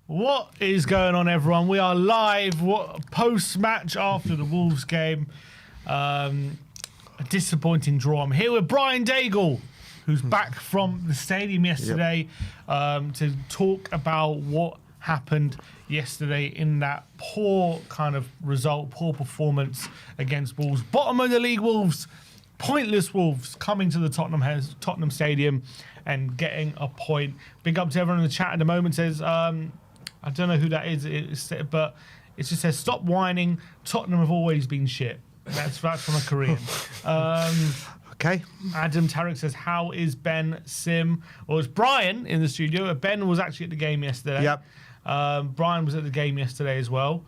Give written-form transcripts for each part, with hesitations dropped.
What is going on, everyone? We are live. Post-match after the Wolves game. A disappointing draw. I'm here with Brian Daigle, who's back from the stadium yesterday to talk about what happened yesterday in that poor kind of result, poor performance against Wolves. Bottom of the league Wolves, pointless Wolves coming to the Tottenham Stadium and getting a point. Big up to everyone in the chat at the moment. Says, I don't know who that is, but it just says, stop whining. Tottenham have always been shit. That's from a Korean. Okay. Adam Tarek says, how is Ben Sim? Well, it's Brian in the studio. Ben was actually at the game yesterday. Yep. Brian was at the game yesterday as well.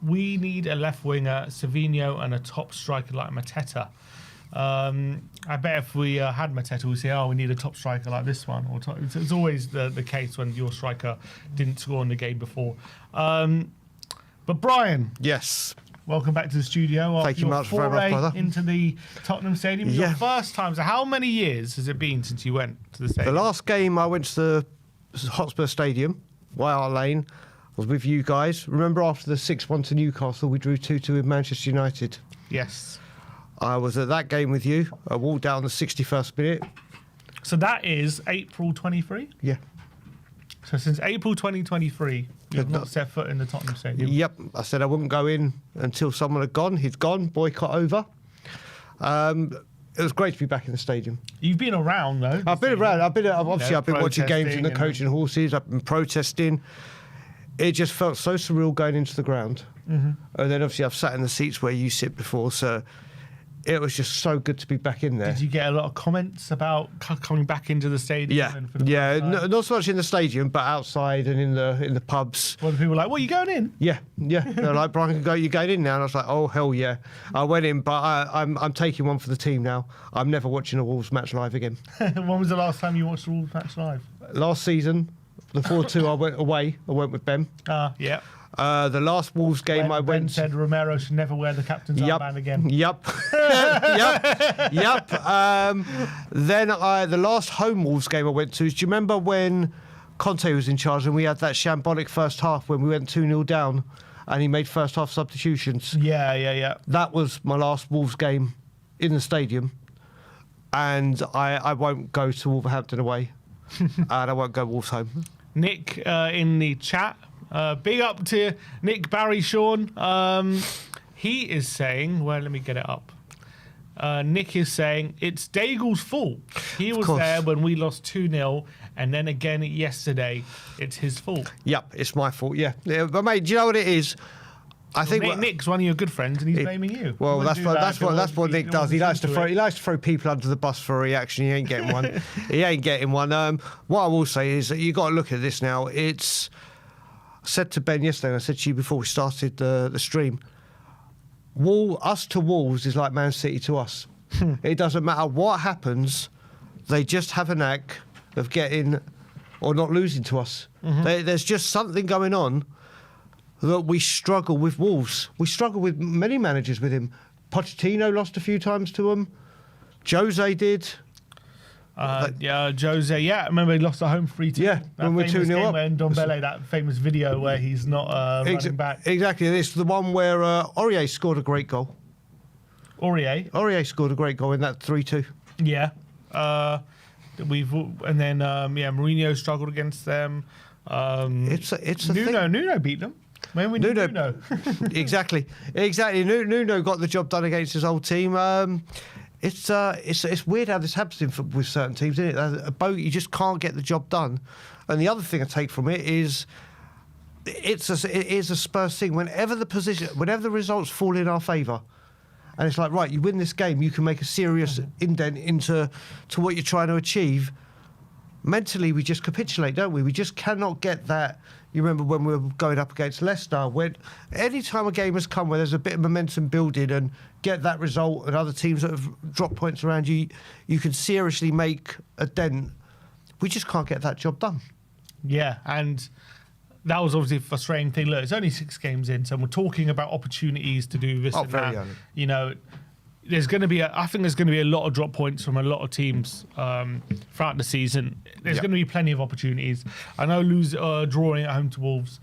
We need a left winger, Savinho, and a top striker like Mateta. I bet if we had Mateta, we'd say, oh, we need a top striker like this one. Or it's always the case when your striker didn't score in the game before. But Brian. Yes. Welcome back to the studio. Thank you much very much, brother. Into the Tottenham Stadium. Yeah. Your first time. So how many years has it been since you went to the stadium? The last game I went to the Hotspur Stadium, White Hart Lane, was with you guys. Remember after the 6-1 to Newcastle, we drew 2-2 with Manchester United? Yes. I was at that game with you. I walked down the 61st minute. So that is April 23? Yeah. So since April 2023, you have not set foot in the Tottenham Stadium? Yep. I said I wouldn't go in until someone had gone. He's gone. Boycott over. It was great to be back in the stadium. You've been around, though. I've been around. I've been watching games in the coaching horses. I've been protesting. It just felt so surreal going into the ground. Mm-hmm. And then obviously I've sat in the seats where you sit before, so it was just so good to be back in there. Did you get a lot of comments about coming back into the stadium? Yeah, not so much in the stadium, but outside and in the pubs. Well, the people were like, "Well, you going in?" Yeah. They're like, "Brian, you're going in now." And I was like, "Oh hell yeah!" I went in, but I'm taking one for the team now. I'm never watching a Wolves match live again. When was the last time you watched a Wolves match live? Last season, the 4-2. I went away. I went with Ben. Yeah. The last Wolves game I went. Ben said Romero should never wear the captain's armband again. Yep. Then the last home Wolves game I went to, do you remember when Conte was in charge and we had that shambolic first half when we went 2-0 down and he made first half substitutions? Yeah. That was my last Wolves game in the stadium, and I won't go to Wolverhampton away and I won't go Wolves home. Nick in the chat. Big up to Nick Barry Sean. He is saying, well, let me get it up. Nick is saying it's Daigle's fault. He was there when we lost 2-0, and then again yesterday, it's his fault. Yep, it's my fault. Yeah, but mate, do you know what it is? I think Nick's one of your good friends, and he's blaming you. Well, that's what Nick does. He likes to throw people under the bus for a reaction. He ain't getting one. He ain't getting one. What I will say is that you got to look at this now. It's. I said to Ben yesterday, and I said to you before we started the stream, us to Wolves is like Man City to us. It doesn't matter what happens, they just have a knack of getting or not losing to us. Mm-hmm. There's just something going on that we struggle with Wolves. We struggle with many managers with him. Pochettino lost a few times to him. Jose did. Jose. Yeah, I remember he lost at home 3-2. Yeah, when we're 2-0 up. When Ndombele, that famous video where he's not running back. Exactly. This is the one where Aurier scored a great goal. Aurier scored a great goal in that 3-2. Yeah. Mourinho struggled against them. It's a thing. Nuno beat them. When we Nuno. Exactly. Nuno got the job done against his old team. It's weird how this happens with certain teams, isn't it? A boat, you just can't get the job done. And the other thing I take from it is it is a Spurs thing. Whenever the results fall in our favour, and it's like, right, you win this game, you can make a serious indent into what you're trying to achieve. Mentally, we just capitulate, don't we? We just cannot get that. You remember when we were going up against Leicester, when any time a game has come where there's a bit of momentum building and get that result, and other teams that have dropped points around you, you can seriously make a dent. We just can't get that job done. Yeah, and that was obviously a frustrating thing. Look, it's only 6 games in, so we're talking about opportunities to do this and that. Early. You know, there's going to be I think there's going to be a lot of drop points from a lot of teams throughout the season. There's going to be plenty of opportunities. I know drawing at home to Wolves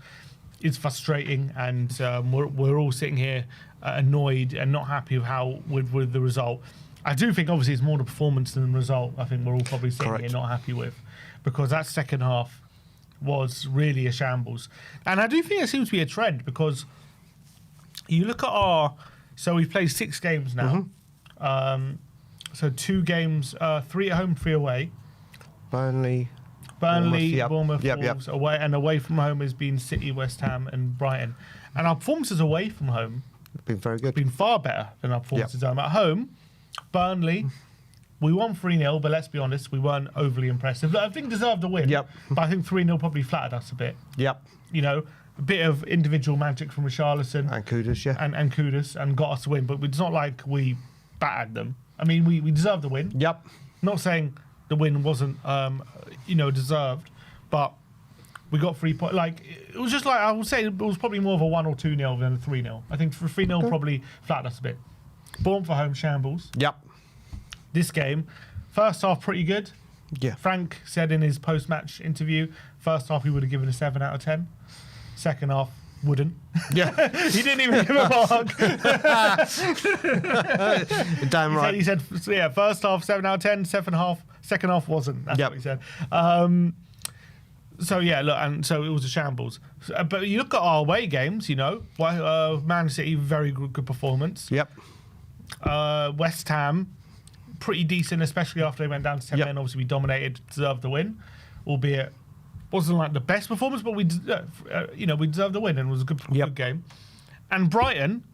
is frustrating, and we're all sitting here annoyed and not happy with the result. I do think obviously it's more the performance than the result. I think we're all probably sitting here not happy with, because that second half was really a shambles. And I do think it seems to be a trend, because you look at so we've played 6 games now. So 2 games, 3 at home, 3 away. Burnley, Bournemouth, Wolves, away, and away from home has been City, West Ham and Brighton. And our performances away from home have been very good. Been far better than our performances at home. At home, Burnley, we won 3-0, but let's be honest, we weren't overly impressive. Look, I think deserved a win, but I think 3-0 probably flattered us a bit. You know, a bit of individual magic from Richarlison. And Kudus, and Kudus, and got us a win. But it's not like we battered them. I mean, we deserved the win. Not saying the win wasn't, deserved, but we got 3 points. Like, it was just like, I would say it was probably more of a 1 or 2-0 than a 3-0. I think for 3-0 probably flattered us a bit. Bournemouth for home, shambles. This game, first half pretty good. Frank said in his post-match interview, first half he would have given a 7 out of 10. Second half, wouldn't. He didn't even give a mark. Damn right. He said, first half 7 out of 10. Second half wasn't. That's what he said. So it was a shambles. But you look at our away games, Man City, very good performance. West Ham, pretty decent, especially after they went down to 10 men. Obviously, we dominated, deserved the win, albeit wasn't like the best performance, but we deserved the win, and it was a good game. And Brighton,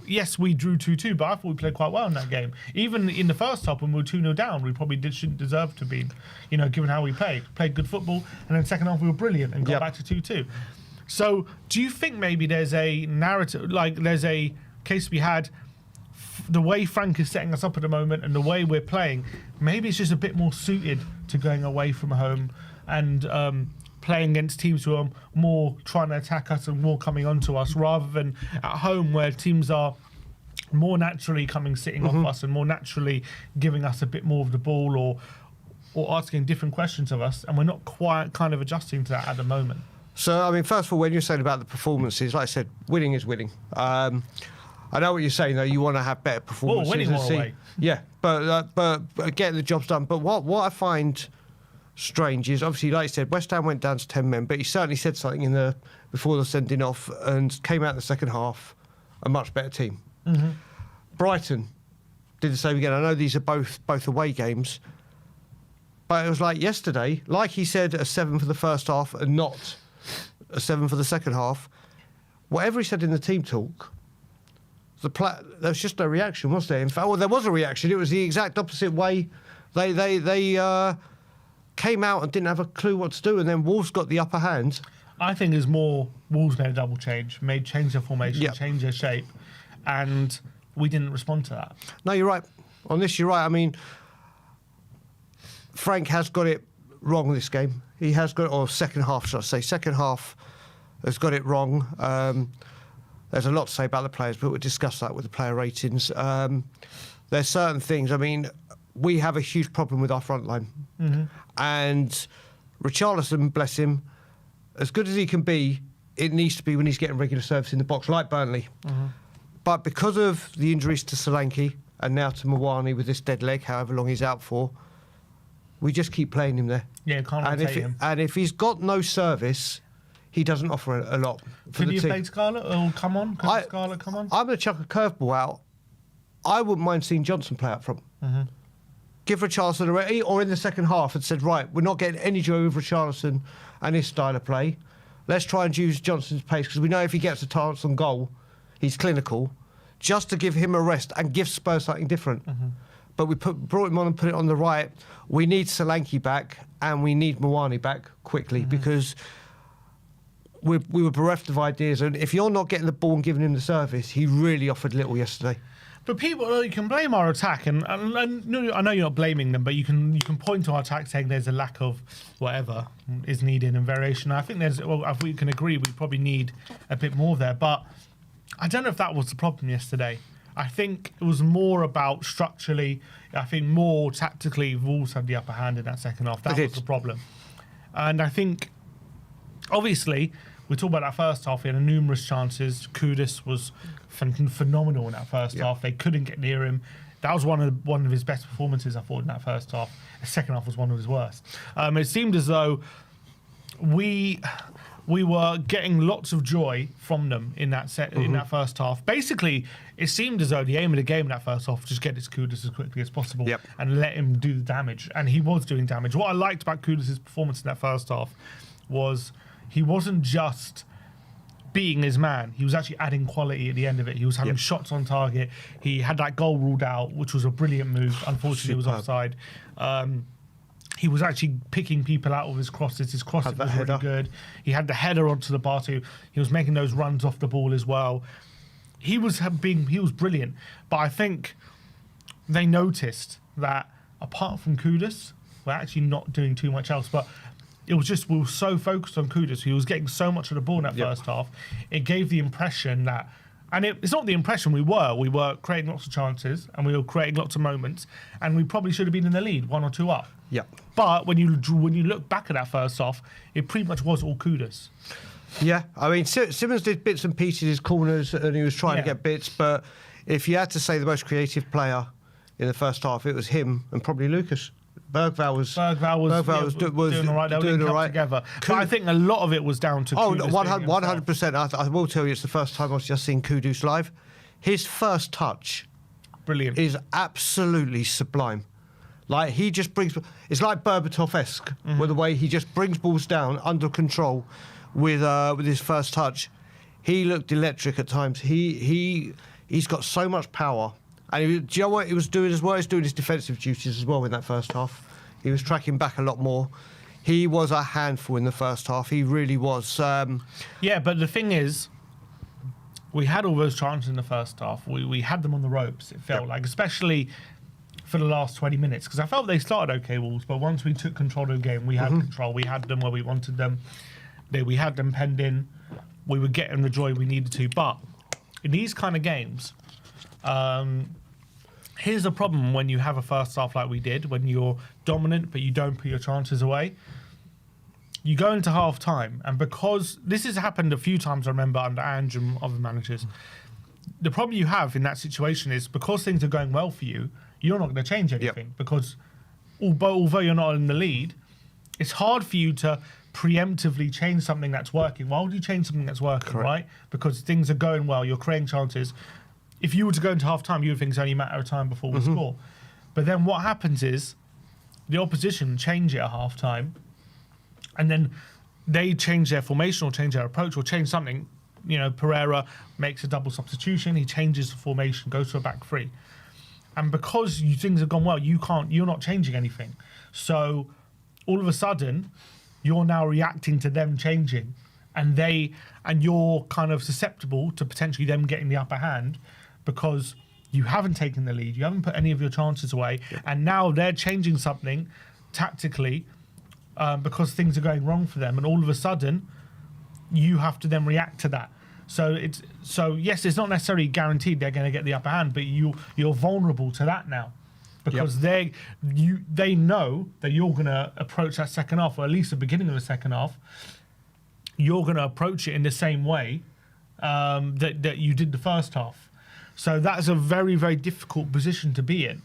yes, we drew 2-2, but I thought we played quite well in that game. Even in the first half, when we were 2-0 down, we probably shouldn't deserve to be, given how we played good football, and then second half we were brilliant and got back to 2-2. So, do you think maybe there's a narrative, like there's a case we had? The way Frank is setting us up at the moment and the way we're playing, maybe it's just a bit more suited to going away from home and playing against teams who are more trying to attack us and more coming onto us, rather than at home where teams are more naturally sitting off us and more naturally giving us a bit more of the ball or asking different questions of us, and we're not quite kind of adjusting to that at the moment. So, I mean, first of all, when you're saying about the performances, like I said, winning is winning. I know what you're saying, though. You want to have better performances. Winning more away. Yeah, but getting the jobs done. But what I find strange is, obviously, like you said, West Ham went down to 10 men, but he certainly said something before the sending off and came out in the second half a much better team. Brighton did the same again. I know these are both away games, but it was like yesterday, like he said, a 7 for the first half and not a 7 for the second half. Whatever he said in the team talk, there was just no reaction, was there? In fact, there was a reaction. It was the exact opposite way. They came out and didn't have a clue what to do, and then Wolves got the upper hand. I think there's more. Wolves made a double change, changed their formation, changed their shape, and we didn't respond to that. No, you're right. On this, you're right. I mean, Frank has got it wrong this game. He has got it, or second half, should I say. Second half has got it wrong. There's a lot to say about the players, but we'll discuss that with the player ratings. There's certain things. I mean, we have a huge problem with our front line. And Richarlison, bless him, as good as he can be, it needs to be when he's getting regular service in the box, like Burnley. But because of the injuries to Solanke and now to Mawani with this dead leg, however long he's out for, we just keep playing him there. Yeah, can't rotate him. And if he's got no service, he doesn't offer a lot for the team. Could you play Scarlett or come on? Could Scarlett come on? I'm going to chuck a curveball out. I wouldn't mind seeing Johnson play up front. Give Richarlison or in the second half and said, right, we're not getting any joy with Richarlison and his style of play. Let's try and use Johnson's pace, because we know if he gets a chance on goal, he's clinical. Just to give him a rest and give Spurs something different. But we brought him on and put it on the right. We need Solanke back and we need Mawani back quickly, because we were bereft of ideas. And if you're not getting the ball and giving him the service, he really offered little yesterday. But people, you can blame our attack, and I know you're not blaming them, but you can point to our attack saying there's a lack of whatever is needed and variation. I think if we can agree, we probably need a bit more there. But I don't know if that was the problem yesterday. I think it was more about structurally. I think more tactically, Wolves had the upper hand in that second half. That was the problem. And I think, obviously, we talk about that first half. We had numerous chances. Kudus was phenomenal in that first half. They couldn't get near him. That was one of his best performances, I thought, in that first half. The second half was one of his worst. It seemed as though we were getting lots of joy from them in that in that first half. Basically, it seemed as though the aim of the game in that first half was just get this Kudus as quickly as possible and let him do the damage. And he was doing damage. What I liked about Kudus' performance in that first half was he wasn't just being his man. He was actually adding quality at the end of it. He was having shots on target. He had that goal ruled out, which was a brilliant move. Unfortunately, it was offside. He was actually picking people out with his crosses. His crosses was really good. He had the header onto the bar too. He was making those runs off the ball as well. He was brilliant. But I think they noticed that apart from Kudus, we're actually not doing too much else. But it was just, we were so focused on Kudus. He was getting so much of the ball in that first half. It gave the impression that, and it's not the impression we were creating lots of chances and we were creating lots of moments, and we probably should have been in the lead, 1 or 2 up. Yeah. But when you look back at that first half, it pretty much was all Kudus. Yeah, I mean, Simmons did bits and pieces, his corners, and he was trying to get bits, but if you had to say the most creative player in the first half, it was him and probably Lucas. Bergvall was doing all right. They were doing together. But I think a lot of it was down to Kudus. 100%. I will tell you, it's the first time I've just seen Kudus live. His first touch, brilliant, is absolutely sublime. Like, he just brings, it's like Berbatov-esque, with the way he just brings balls down under control with his first touch. He looked electric at times. He's got so much power. And do you know what he was doing as well? He was doing his defensive duties as well in that first half. He was tracking back a lot more. He was a handful in the first half. He really was. Yeah, but the thing is, we had all those chances in the first half. We had them on the ropes, it felt like, especially for the last 20 minutes, because I felt they started okay, Wolves, but once we took control of the game, we had control. We had them where we wanted them. We had them penned in. We were getting the joy we needed to. But in these kind of games, here's the problem when you have a first half like we did, when you're dominant but you don't put your chances away. You go into half time, and because this has happened a few times, I remember, under Ange and other managers, the problem you have in that situation is because things are going well for you, you're not going to change anything because although you're not in the lead, it's hard for you to preemptively change something that's working. Why would you change something that's working, right? Because things are going well, you're creating chances. If you were to go into half-time, you would think it's only a matter of time before we score. But then what happens is the opposition change it at half-time, and then they change their formation or change their approach or change something. You know, Pereira makes a double substitution, he changes the formation, goes to a back three. And because things have gone well, you're not changing anything. So all of a sudden, you're now reacting to them changing, and you're kind of susceptible to potentially them getting the upper hand because you haven't taken the lead, you haven't put any of your chances away, and now they're changing something tactically because things are going wrong for them, and all of a sudden you have to then react to that. So yes, it's not necessarily guaranteed they're going to get the upper hand, but you're vulnerable to that now because they know that you're going to approach that second half, or at least the beginning of the second half. You're going to approach it in the same way that you did the first half. So that's a very, very difficult position to be in.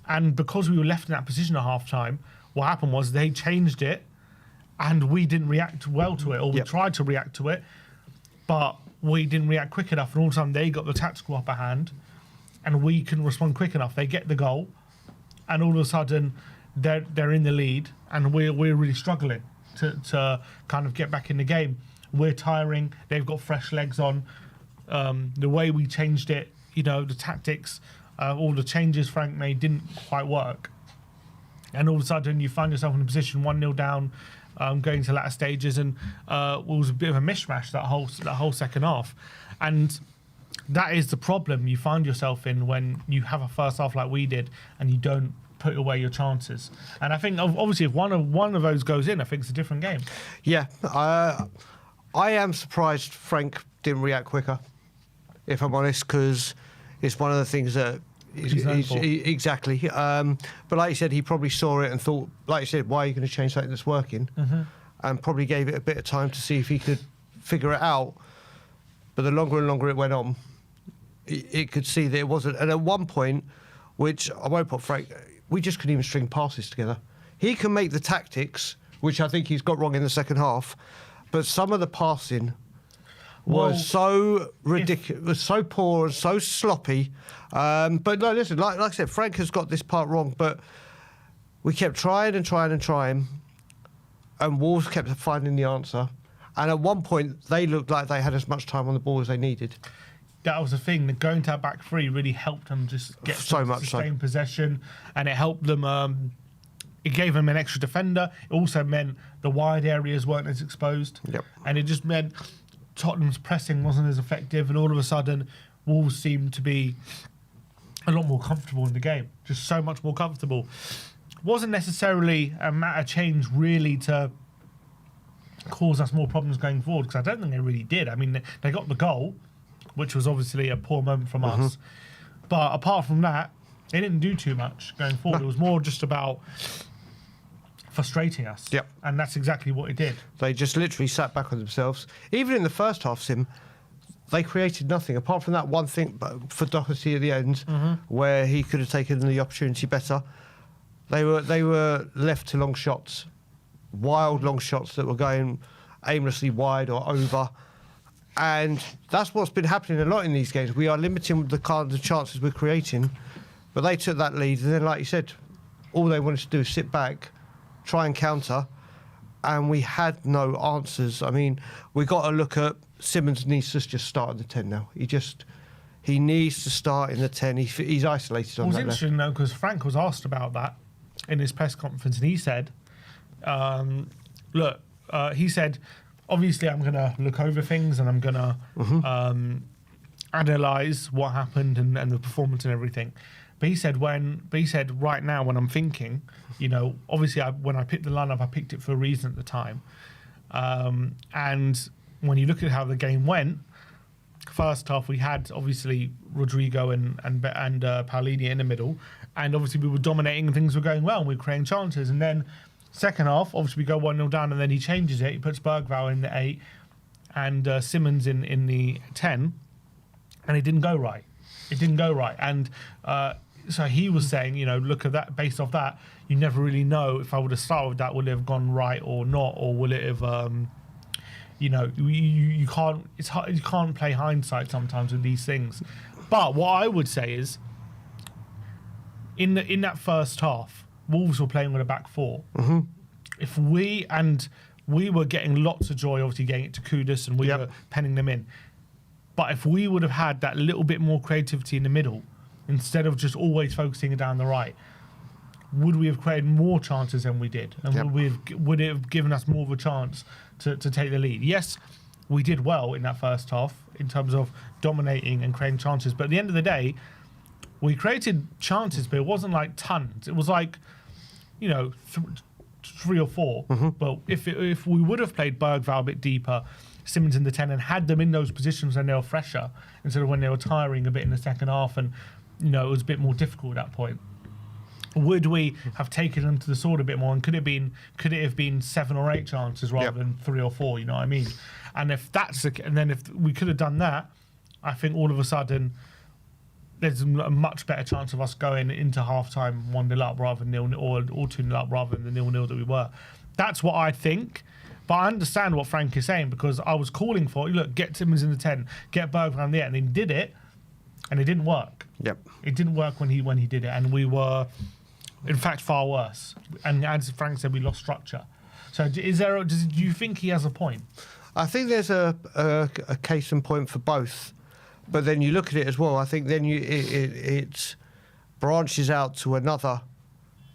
And because we were left in that position at half time, what happened was they changed it and we didn't react well to it, or we tried to react to it, but we didn't react quick enough, and all of a sudden they got the tactical upper hand and we couldn't respond quick enough. They get the goal and all of a sudden they're in the lead and we're really struggling to kind of get back in the game. We're tiring, they've got fresh legs on. The way we changed it, the tactics, all the changes Frank made didn't quite work. And all of a sudden you find yourself in a position 1-0 down, going to latter stages, and it was a bit of a mishmash that whole second half. And that is the problem you find yourself in when you have a first half like we did and you don't put away your chances. And I think obviously if one of those goes in, I think it's a different game. Yeah, I am surprised Frank didn't react quicker, if I'm honest, because It's one of the things that exactly. But like you said, he probably saw it and thought, like you said, why are you going to change something that's working? And probably gave it a bit of time to see if he could figure it out. But the longer and longer it went on, it could see that it wasn't. And at one point, which I won't put Frank, we just couldn't even string passes together. He can make the tactics, which I think he's got wrong in the second half, but some of the passing was so ridiculous, was so poor and so sloppy. But no, listen, like I said, Frank has got this part wrong, but we kept trying and trying and trying, and Wolves kept finding the answer. And at one point, they looked like they had as much time on the ball as they needed. That was the thing. The going to our back three really helped them just get so much sustained possession, and it helped them. It gave them an extra defender. It also meant the wide areas weren't as exposed, and it just meant Tottenham's pressing wasn't as effective. And all of a sudden, Wolves seemed to be a lot more comfortable in the game, just so much more comfortable. Wasn't necessarily a matter change really to cause us more problems going forward, because I don't think they really did. I mean, they got the goal, which was obviously a poor moment from us. But apart from that, they didn't do too much going forward. It was more just about frustrating us. And that's exactly what it did. They just literally sat back on themselves. Even in the first half, Sim, they created nothing, apart from that one thing for Doherty at the end, where he could have taken the opportunity better. They were left to long shots, wild long shots that were going aimlessly wide or over. And that's what's been happening a lot in these games. We are limiting the kind of chances we're creating, but they took that lead, and then, like you said, all they wanted to do is sit back, try and counter, and we had no answers. I mean, we got to look at Simmons needs to just start in the 10 now. He needs to start in the 10. He's isolated on that. It was interesting though, because Frank was asked about that in his press conference, and he said, he said, obviously I'm going to look over things and I'm going to analyse what happened and the performance and everything. But he said right now when I'm thinking, obviously when I picked the lineup, I picked it for a reason at the time. And when you look at how the game went, first half we had obviously Rodrigo and Paulini in the middle, and obviously we were dominating and things were going well and we were creating chances. And then second half, obviously we go 1-0 down, and then he changes it. He puts Bergvall in the 8 and Simmons in the 10, and it didn't go right. And so he was saying, look at that. Based off that, you never really know if I would have started with that, would it have gone right or not, or will it have? You can't. It's hard, you can't play hindsight sometimes with these things. But what I would say is, in that first half, Wolves were playing with a back four. If we were getting lots of joy, obviously getting it to Kudus, and we were penning them in. But if we would have had that little bit more creativity in the middle, instead of just always focusing down the right, would we have created more chances than we did? And would it have given us more of a chance to take the lead? Yes, we did well in that first half in terms of dominating and creating chances. But at the end of the day, we created chances, but it wasn't like tons. It was like, 3 or 4. But if we would have played Bergvall a bit deeper, Simmons in the 10, and had them in those positions when they were fresher, instead of when they were tiring a bit in the second half, and it was a bit more difficult at that point, would we have taken them to the sword a bit more? And could it have been 7 or 8 chances rather than 3 or 4? You know what I mean? And if we could have done that, I think all of a sudden there's a much better chance of us going into half-time 1-0 up rather than 0-0, or 2-0 up rather than the 0-0 that we were. That's what I think. But I understand what Frank is saying, because I was calling for, look, get Simmons in the 10, get Bergvall in the 8, and he did it, and it didn't work. It didn't work when he did it, and we were, in fact, far worse. And as Frank said, we lost structure. So do you think he has a point? I think there's a case in point for both. But then you look at it as well, I think then it branches out to another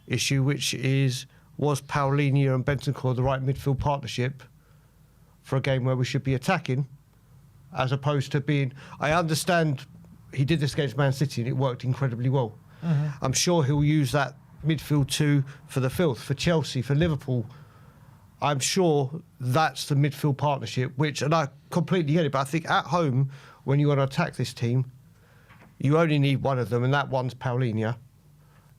issue, which is, was Paulinho and Bentancur the right midfield partnership for a game where we should be attacking, as opposed to being... I understand he did this against Man City and it worked incredibly well. I'm sure he'll use that midfield too for the filth, for Chelsea, for Liverpool. I'm sure that's the midfield partnership, and I completely get it, but I think at home, when you want to attack this team, you only need one of them, and that one's Paulinho,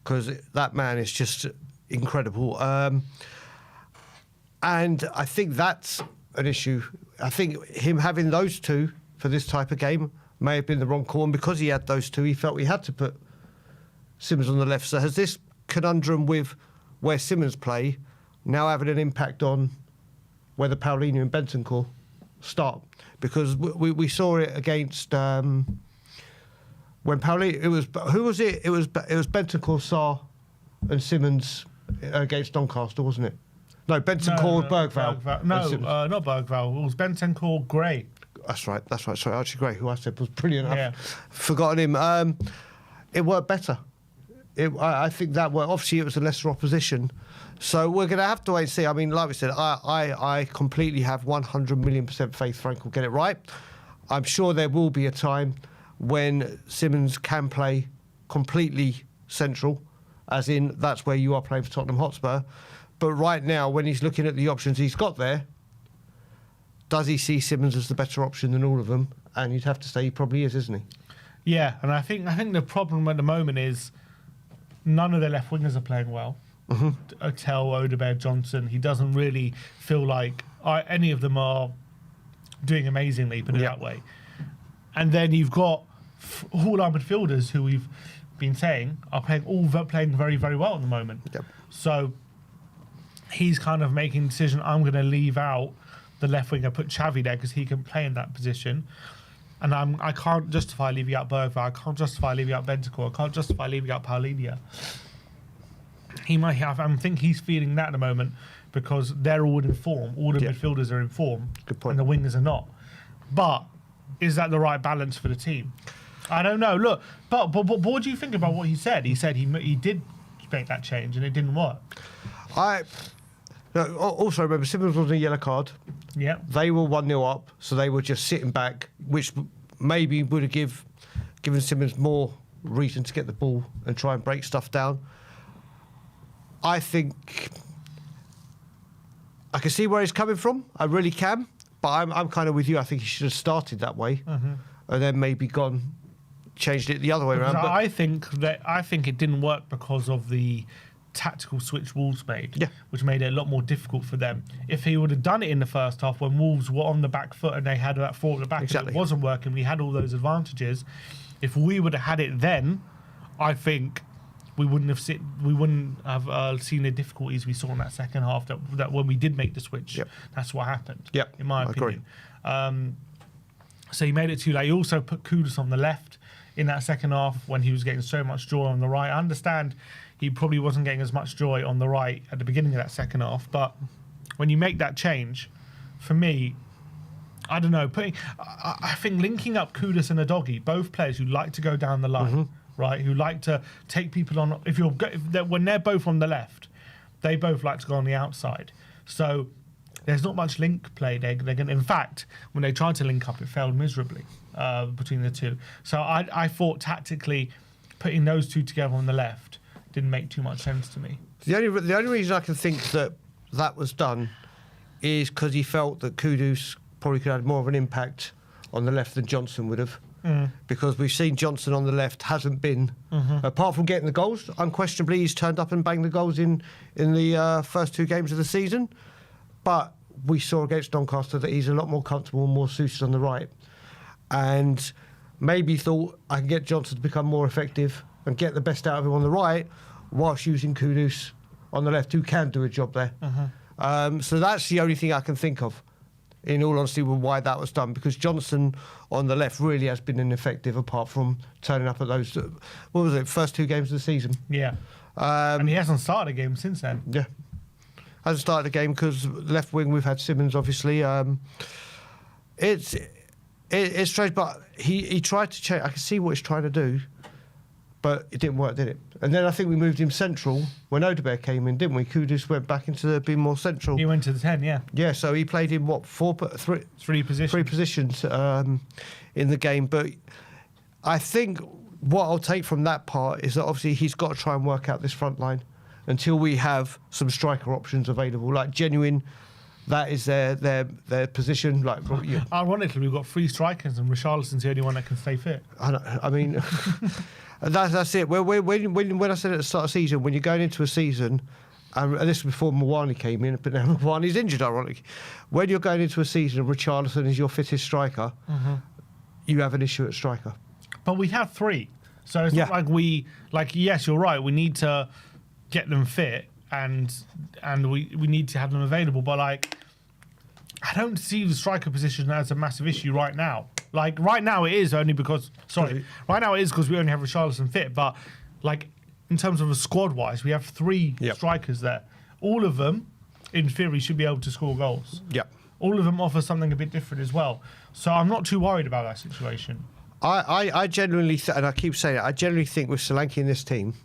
because that man is just incredible. And I think that's an issue. I think him having those two for this type of game may have been the wrong call, and because he had those two, he felt he had to put Simmons on the left. So has this conundrum with where Simmons play now having an impact on whether Paulinho and Bentancur start? Because we saw it against when Paulinho, who was it? It was Bentancur, Sarr, and Simmons against Doncaster, wasn't it? No, Bentancur, Bergvall. No, not Bergvall. It was Bentancur, Gray. That's right. Sorry, Archie Gray, who I said was brilliant. Yeah. I've forgotten him. It worked better. I think that worked. Obviously, it was a lesser opposition. So we're going to have to wait and see. I mean, like we said, I completely have 100 million % faith Frank will get it right. I'm sure there will be a time when Simmons can play completely central, as in that's where you are playing for Tottenham Hotspur. But right now, when he's looking at the options he's got there, does he see Simmons as the better option than all of them? And you'd have to say he probably is, isn't he? Yeah, and I think the problem at the moment is none of the left wingers are playing well. Otel, Odegaard, Johnson. He doesn't really feel like any of them are doing amazingly, put it that way. And then you've got all our midfielders who we've been saying are playing very, very well at the moment. Yep. So he's kind of making the decision, I'm going to leave out the left winger, put Xavi there because he can play in that position. And I can't justify leaving out Bergvall. I can't justify leaving out Bentancur. I can't justify leaving out Paulinho. He might have. I think he's feeling that at the moment because they're all in form. All the midfielders are in form. Good point. And the wingers are not. But is that the right balance for the team? I don't know. Look, but what do you think about what he said? He said he did make that change and it didn't work. Also remember, Simmons was on a yellow card. Yeah. They were 1-0 up, so they were just sitting back, which maybe would have given Simmons more reason to get the ball and try and break stuff down. I think I can see where he's coming from. I really can. But I'm kind of with you. I think he should have started that way and then maybe changed it the other way around. But I think it didn't work because of the tactical switch Wolves made, which made it a lot more difficult for them. If he would have done it in the first half when Wolves were on the back foot and they had that four at the back and it wasn't working, we had all those advantages. If we would have had it then, I think we wouldn't have seen the difficulties we saw in that second half that when we did make the switch, that's what happened, in my opinion. So he made it too late. He also put Kudus on the left in that second half when he was getting so much joy on the right. I understand he probably wasn't getting as much joy on the right at the beginning of that second half, but when you make that change, for me, I don't know, I think linking up Kudus and Udogie, both players who like to go down the line, right, who like to take people on, when they're both on the left, they both like to go on the outside. So there's not much link play. They're going. In fact, when they tried to link up, it failed miserably between the two. So I thought tactically putting those two together on the left didn't make too much sense to me. The only reason I can think that was done is because he felt that Kudus probably could have more of an impact on the left than Johnson would have. Because we've seen Johnson on the left hasn't been, apart from getting the goals, unquestionably he's turned up and banged the goals in the first two games of the season. But we saw against Doncaster that he's a lot more comfortable and more suited on the right. And maybe thought I can get Johnson to become more effective and get the best out of him on the right whilst using Kudus on the left, who can do a job there. So that's the only thing I can think of, in all honesty, with why that was done, because Johnson on the left really has been ineffective apart from turning up at those, first two games of the season. Yeah. And he hasn't started a game since then. Yeah. Hasn't started a game because left wing we've had Simmons, obviously. It's strange, but he tried to change. I can see what he's trying to do, but it didn't work, did it? And then I think we moved him central when Odegaard came in, didn't we? Kudus went back into being more central. He went to the 10, yeah. Yeah, so he played in three positions in the game. But I think what I'll take from that part is that obviously he's got to try and work out this front line until we have some striker options available, like genuine that is their position. Like, ironically, we've got 3 strikers, and Richarlison's the only one that can stay fit. I mean, that's it. When I said at the start of the season, when you're going into a season, and this was before Mwani came in, but now Mwani's injured, ironically. When you're going into a season and Richarlison is your fittest striker, you have an issue at striker. But we have 3. So it's not like yes, you're right, we need to get them fit and we need to have them available. But like, I don't see the striker position as a massive issue right now. Like right now it is only because, right now it is because we only have Richarlison fit. But like in terms of a squad-wise, we have 3 strikers there. All of them, in theory, should be able to score goals. Yep. All of them offer something a bit different as well. So I'm not too worried about that situation. I genuinely, and I keep saying it, I genuinely think with Solanke in this team,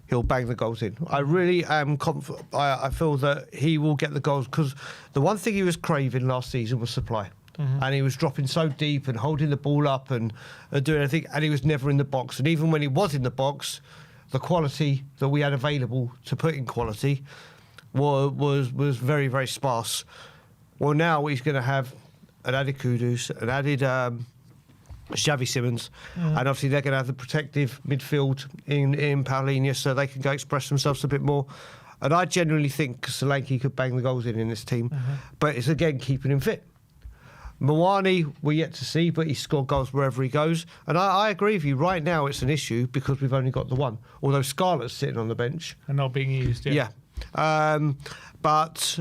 he'll bang the goals in. I really am confident. I feel that he will get the goals, because the one thing he was craving last season was supply. And he was dropping so deep and holding the ball up and doing everything, and he was never in the box. And even when he was in the box, the quality that we had available to put in quality was very, very sparse. Well, now he's going to have an added Kudus, an added Xavi Simons, and obviously they're going to have the protective midfield in Paulinho, so they can go express themselves a bit more. And I genuinely think Solanke could bang the goals in this team, but it's again keeping him fit. Mwani, we're yet to see, but he scored goals wherever he goes. And I agree with you. Right now, it's an issue because we've only got the one. Although Scarlett's sitting on the bench. And not being used, Yeah. But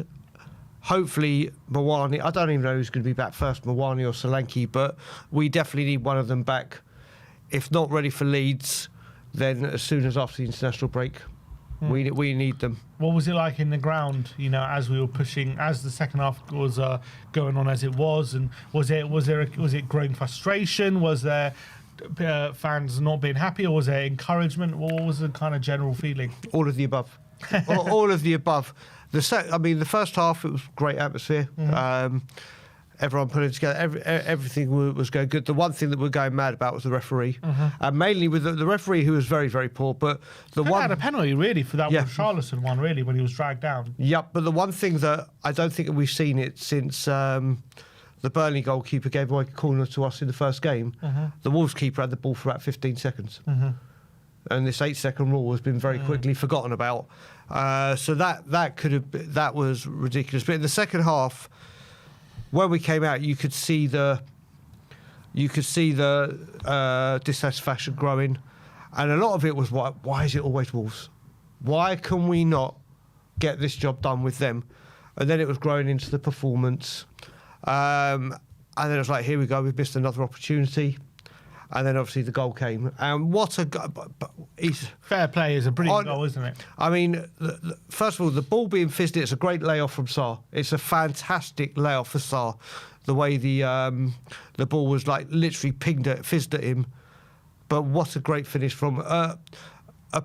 hopefully, Mwani, I don't even know who's going to be back first, Mwani or Solanke, but we definitely need one of them back. If not ready for Leeds, then as soon as after the international break, we need them. What was it like in the ground, you know, as we were pushing, as the second half was going on as it was, and was it growing frustration? Was there fans not being happy, or was there encouragement? What was the kind of general feeling? All of the above. all of the above. The first half, it was great atmosphere. Everyone put it together. Everything was going good. The one thing that we're going mad about was the referee, and mainly with the referee, who was very, very poor. But the one had a penalty really for that Richarlison one, really, when he was dragged down. Yep. But the one thing that I don't think that we've seen it since the Burnley goalkeeper gave away a corner to us in the first game. The Wolves keeper had the ball for about 15 seconds. And this 8-second rule has been very quickly forgotten about. So that was ridiculous. But in the second half, when we came out, you could see the dissatisfaction growing, and a lot of it was why is it always Wolves? Why can we not get this job done with them? And then it was growing into the performance, and then it was like, here we go, we've missed another opportunity. And then obviously the goal came. And what a goal. Fair play is a brilliant goal, isn't it? I mean, first of all, the ball being fizzed, it's a great layoff from Sarr. It's a fantastic layoff for Sarr. The way the ball was like literally fizzed at him. But what a great finish from a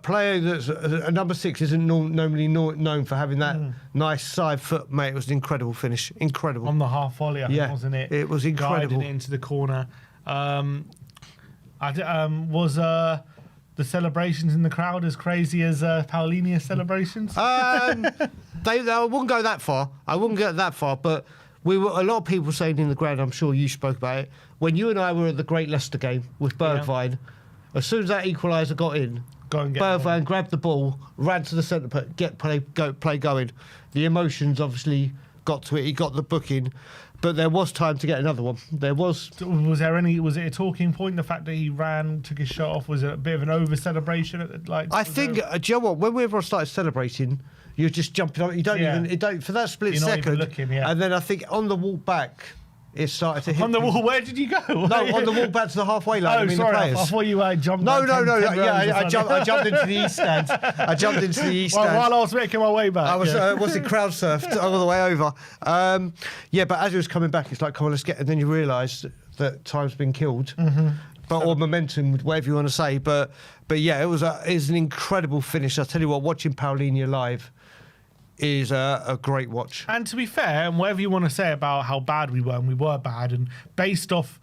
player that's a number 6 isn't normally known for having that nice side foot, mate. It was an incredible finish. Incredible. On the half volley, I think, wasn't it? It was incredible. Guiding it into the corner. Was the celebrations in the crowd as crazy as Paulinho's celebrations? I wouldn't go that far. But a lot of people saying in the ground, I'm sure you spoke about it, when you and I were at the Great Leicester game with Bergvall, as soon as that equaliser got in, Bergvall grabbed the ball, ran to the centre, play going. The emotions obviously got to it. He got the booking. But there was time to get another one. Was it a talking point, the fact that he ran, took his shirt off? Was it a bit of an over-celebration? I think, do you know what? When we ever started celebrating, you're just jumping up. You don't for that split second. Not even looking, And then I think on the walk back, it started to hit. On the wall, where did you go? No, on the walk back to the halfway line. Sorry, I thought you jumped. No. I jumped into the east stand. While I was making my way back. I was in crowd surfed all the way over. But as it was coming back, it's like, come on, let's get. And then you realise that time's been killed. Or momentum, whatever you want to say. But yeah, it was an incredible finish. I tell you what, watching Paulinho live is a great watch. And to be fair, and whatever you want to say about how bad we were, and we were bad, and based off,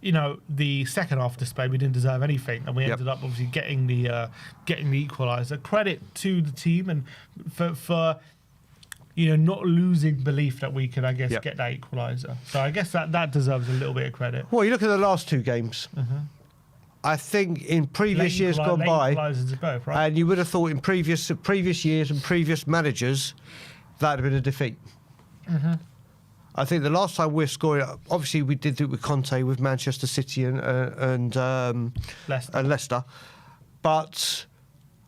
the second half display, we didn't deserve anything, and we ended up obviously getting the equaliser. Credit to the team, and for not losing belief that we could, I guess, get that equaliser. So I guess that deserves a little bit of credit. Well, you look at the last 2 games. I think in previous years gone by, both, right? and you would have thought in previous years and previous managers, that would have been a defeat. I think the last time we're scoring, obviously we did it with Conte, with Manchester City and Leicester, but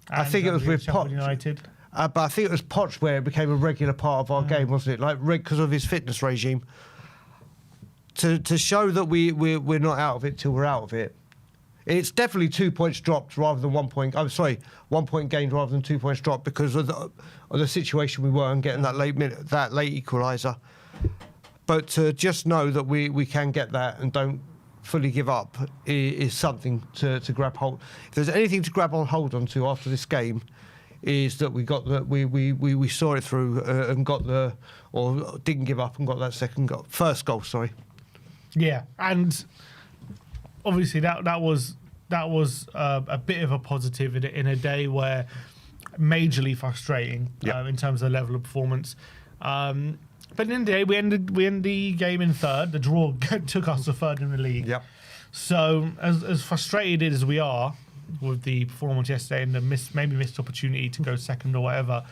I think it was with Poch. United. But I think it was Poch where it became a regular part of our game, wasn't it? Like because of his fitness regime. To show that we're not out of it till we're out of it. It's definitely 2 points dropped rather than 1 point. I'm sorry, 1 point gained rather than 2 points dropped because of the situation we were and getting that late equaliser. But to just know that we can get that and don't fully give up is something to grab hold. If there's anything to grab hold onto after this game, is that we got we saw it through and got or didn't give up and got that first goal. Sorry. Yeah, and obviously that was a bit of a positive in a day where majorly frustrating in terms of the level of performance. But in the day, we end the game in third. The draw took us to third in the league. Yep. So as frustrated as we are with the performance yesterday and the missed opportunity to go second or whatever,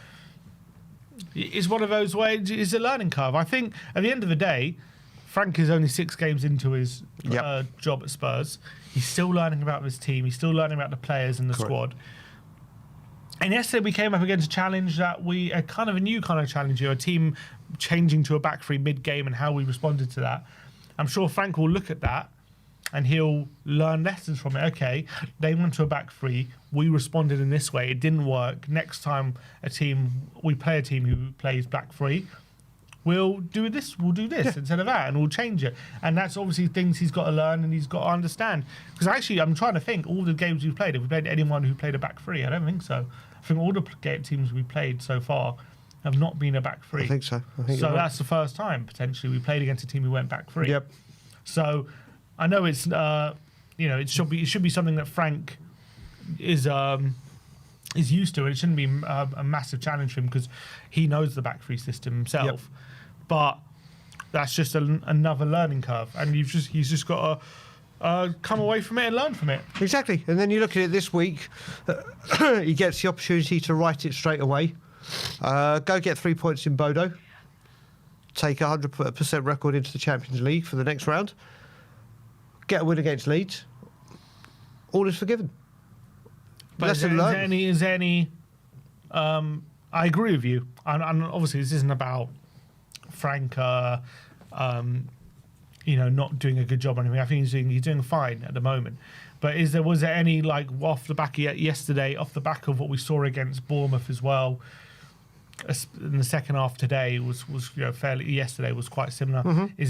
it's one of those where it's a learning curve. I think at the end of the day, Frank is only 6 games into his job at Spurs. He's still learning about his team. He's still learning about the players and the squad. And yesterday we came up against a challenge that a kind of a new kind of challenge here, a team changing to a back three mid-game and how we responded to that. I'm sure Frank will look at that and he'll learn lessons from it. Okay, they went to a back three. We responded in this way. It didn't work. Next time we play a team who plays back three, we'll do this instead of that, and we'll change it. And that's obviously things he's got to learn and he's got to understand. Because actually, I'm trying to think, all the games we've played, have we played anyone who played a back three? I don't think so. I think all the teams we played so far have not been a back three. I think so. So that's the first time, potentially, we played against a team who went back three. Yep. So I know it's, it should be something that Frank is used to. It shouldn't be a massive challenge for him because he knows the back three system himself. Yep. But that's just another learning curve, and he's just got to come away from it and learn from it. Exactly. And then you look at it this week, he gets the opportunity to right it straight away. Go get 3 points in Bodo. Take a 100% record into the Champions League for the next round. Get a win against Leeds. All is forgiven. But is there any I agree with you. And obviously this isn't about Frank, not doing a good job or anything. I think he's doing fine at the moment. But was there any, like, off the back of yesterday, off the back of what we saw against Bournemouth as well, in the second half today was yesterday was quite similar. Mm-hmm. Is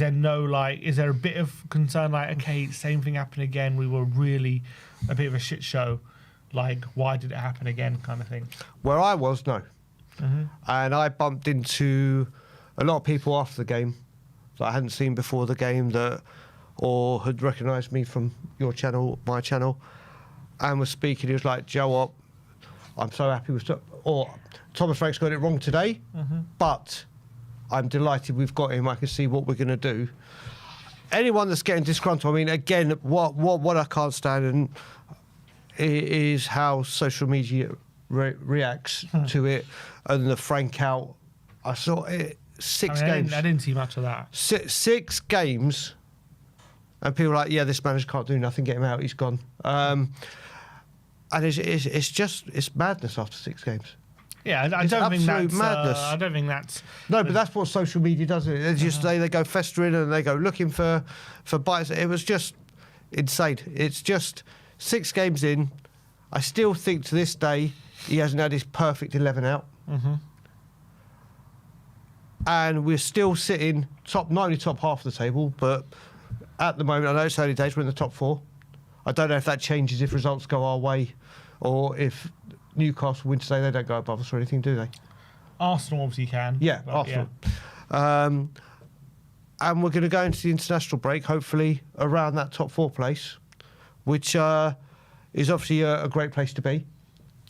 there a bit of concern, like, okay, same thing happened again, we were really a bit of a shit show, like, why did it happen again, kind of thing? Where I was, no. Mm-hmm. And I bumped into a lot of people after the game that I hadn't seen before the game or had recognised me from your channel, my channel, and was speaking. He was like, Joe, what? I'm so happy with Thomas Frank's got it wrong today, but I'm delighted we've got him. I can see what we're going to do. Anyone that's getting disgruntled, I mean, again, what I can't stand is how social media reacts to it, and the Frank out. I saw it. 6 games. I didn't see much of that. 6 games, and people are like, yeah, this manager can't do nothing. Get him out. He's gone. And it's madness after 6 games. Yeah, I don't think that's madness. I don't think that's but that's what social media does. They just they go festering and they go looking for bites. It was just insane. It's just 6 games in. I still think to this day he hasn't had his perfect 11 out. Mm-hmm. And we're still sitting not only top half of the table, but at the moment, I know it's early days, we're in the top 4. I don't know if that changes if results go our way, or if Newcastle win today, they don't go above us or anything, do they? Arsenal obviously can. Yeah, Arsenal. Yeah. And we're going to go into the international break, hopefully around that top 4 place, which is obviously a great place to be.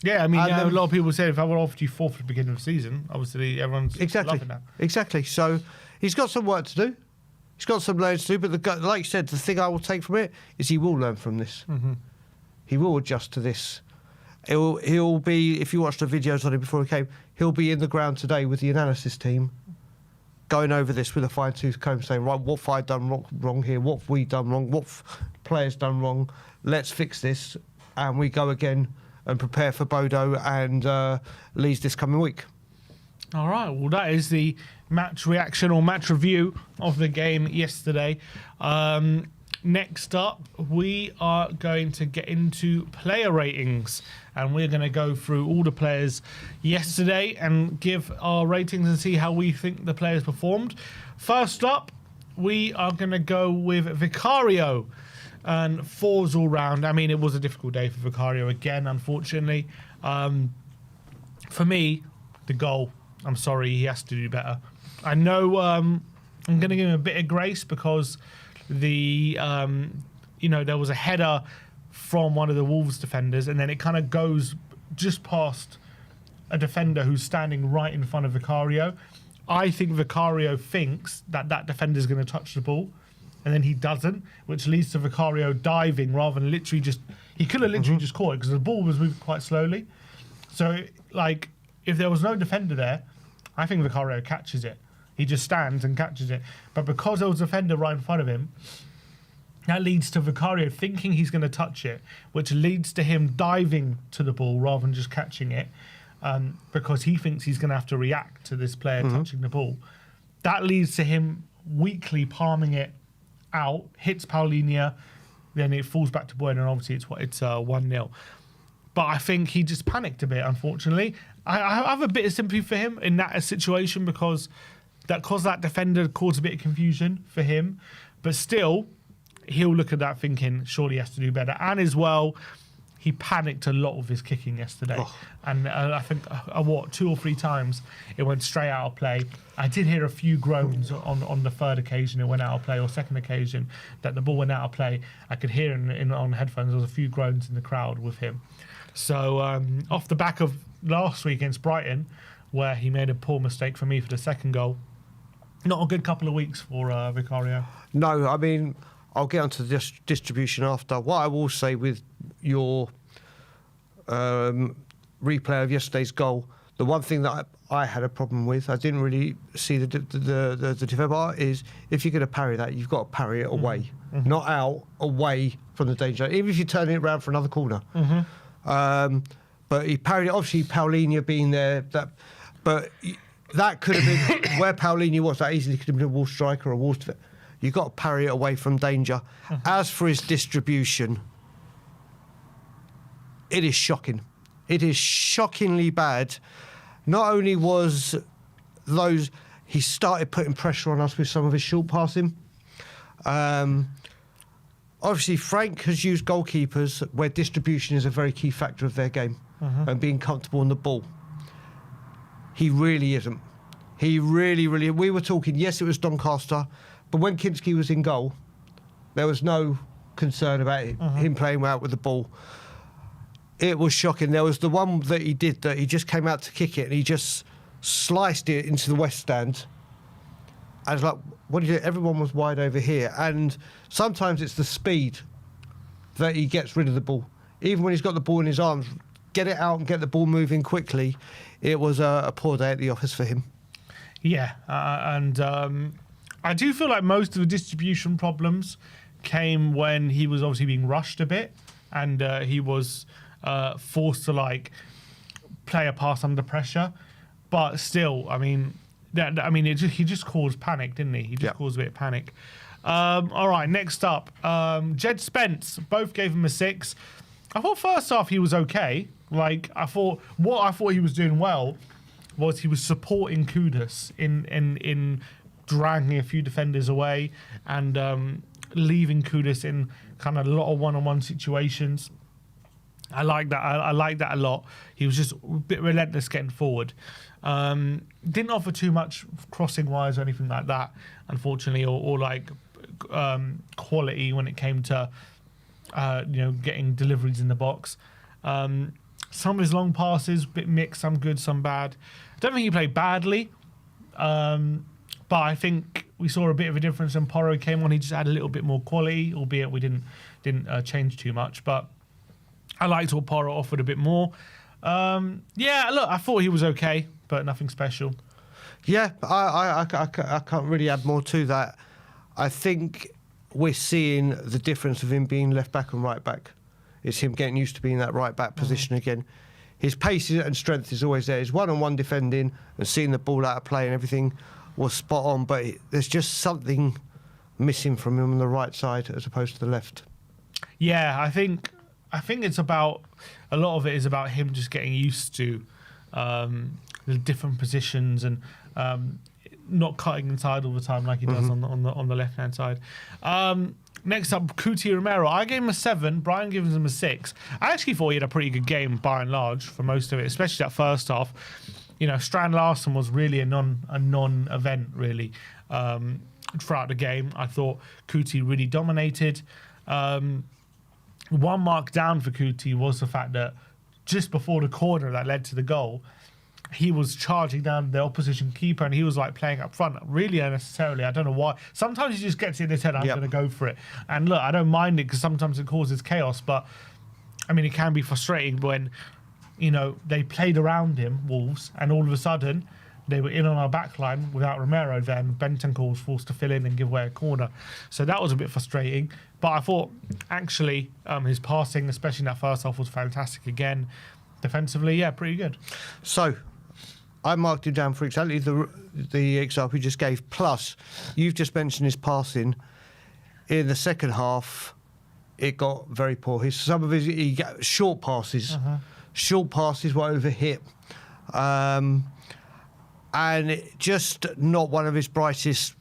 Yeah, I mean, And a lot of people say if I would offered you 4th at the beginning of the season, obviously everyone's loving that. Exactly. So he's got some work to do. He's got some learning to do. But like you said, the thing I will take from it is he will learn from this. Mm-hmm. He will adjust to this. He'll be, if you watched the videos on him before he came, he'll be in the ground today with the analysis team, going over this with a fine-tooth comb, saying, right, what have I done wrong here? What have we done wrong? What players done wrong? Let's fix this. And we go again and prepare for Bodo and Leeds this coming week. All right, well, that is the match reaction or match review of the game yesterday. Next up, we are going to get into player ratings, and we're going to go through all the players yesterday and give our ratings and see how we think the players performed. First up, we are going to go with Vicario, and 4s all round. I mean, it was a difficult day for Vicario again, unfortunately. For me, the goal, I'm sorry, he has to do better. I know I'm going to give him a bit of grace because there was a header from one of the Wolves defenders, and then it kind of goes just past a defender who's standing right in front of Vicario. I think Vicario thinks that defender is going to touch the ball, and then he doesn't, which leads to Vicario diving rather than literally just... He could have literally just caught it because the ball was moving quite slowly. So, like, if there was no defender there, I think Vicario catches it. He just stands and catches it. But because there was a defender right in front of him, that leads to Vicario thinking he's going to touch it, which leads to him diving to the ball rather than just catching it, because he thinks he's going to have to react to this player touching the ball. That leads to him weakly palming it out, hits Paulinho, then it falls back to Boyd, and obviously it's 1-0. But I think he just panicked a bit, unfortunately. I have a bit of sympathy for him in that situation because that defender caused a bit of confusion for him. But still, he'll look at that thinking, surely he has to do better. And as well, he panicked a lot of his kicking yesterday. Oh. And I think, 2 or 3 times it went straight out of play. I did hear a few groans on the third occasion it went out of play, or second occasion that the ball went out of play. I could hear on headphones there was a few groans in the crowd with him. So off the back of last week against Brighton, where he made a poor mistake for me for the second goal, not a good couple of weeks for Vicario. No, I mean, I'll get onto the distribution after. What I will say with your replay of yesterday's goal, the one thing that I had a problem with, I didn't really see the defender, is if you're going to parry that, you've got to parry it away, not out, away from the danger, even if you turn it around for another corner. But he parried it, obviously Paulinho being there, but that could have been where Paulinho was. That easily could have been a Wolves striker or a Wolves defender. You've got to parry it away from danger. As for his distribution, it is shocking. It is shockingly bad. Not only was he started putting pressure on us with some of his short passing. Obviously, Frank has used goalkeepers where distribution is a very key factor of their game and being comfortable on the ball. He really isn't. He really... We were talking, yes, it was Doncaster, but when Kinski was in goal, there was no concern about him playing out with the ball. It was shocking. There was the one that he did that he just came out to kick it and he just sliced it into the West Stand. I was like, what did you do? Everyone was wide over here. And sometimes it's the speed that he gets rid of the ball. Even when he's got the ball in his arms, get it out and get the ball moving quickly. It was a poor day at the office for him. Yeah, and I do feel like most of the distribution problems came when he was obviously being rushed a bit and he was forced to play a pass under pressure. But still, I mean, he just caused panic, didn't he? He just caused a bit of panic. All right, next up, Jed Spence. Both gave him a 6. I thought first half he was okay. I thought he was doing well was he was supporting Kudus in dragging a few defenders away and leaving Kudus in kind of a lot of one-on-one situations. I like that. I like that a lot. He was just a bit relentless getting forward. Didn't offer too much crossing wise or anything like that, unfortunately, or quality when it came to getting deliveries in the box. Some of his long passes, bit mixed, some good, some bad. I don't think he played badly, but I think we saw a bit of a difference when Porro came on. He just had a little bit more quality, albeit we didn't change too much. But I liked what Porro offered a bit more. Yeah, look, I thought he was okay, but nothing special. Yeah, I can't really add more to that. I think we're seeing the difference of him being left back and right back. It's him getting used to being that right back position again. His pace and strength is always there. His one-on-one defending and seeing the ball out of play and everything was spot on, but there's just something missing from him on the right side as opposed to the left. Yeah, I think it's about, a lot of it is about him just getting used to the different positions and not cutting inside all the time like he does on the left hand side. Next up, Kuti Romero. I gave him a 7. Brian gives him a 6. I actually thought he had a pretty good game by and large for most of it, especially that first half. You know, Strand Larsen was really a non-event really throughout the game. I thought Kuti really dominated. One mark down for Kuti was the fact that just before the corner that led to the goal, he was charging down the opposition keeper and he was like playing up front really unnecessarily. I don't know why. Sometimes he just gets in his head, I'm going to go for it. And look, I don't mind it because sometimes it causes chaos, but I mean, it can be frustrating when, you know, they played around him, Wolves, and all of a sudden they were in on our back line without Romero. Then Bentancur was forced to fill in and give away a corner. So that was a bit frustrating. But I thought actually his passing, especially in that first half, was fantastic again. Defensively, yeah, pretty good. So I marked him down for exactly the example you just gave. Plus, you've just mentioned his passing. In the second half, it got very poor. Some of his he got short passes. Short passes were overhit. And just not one of his brightest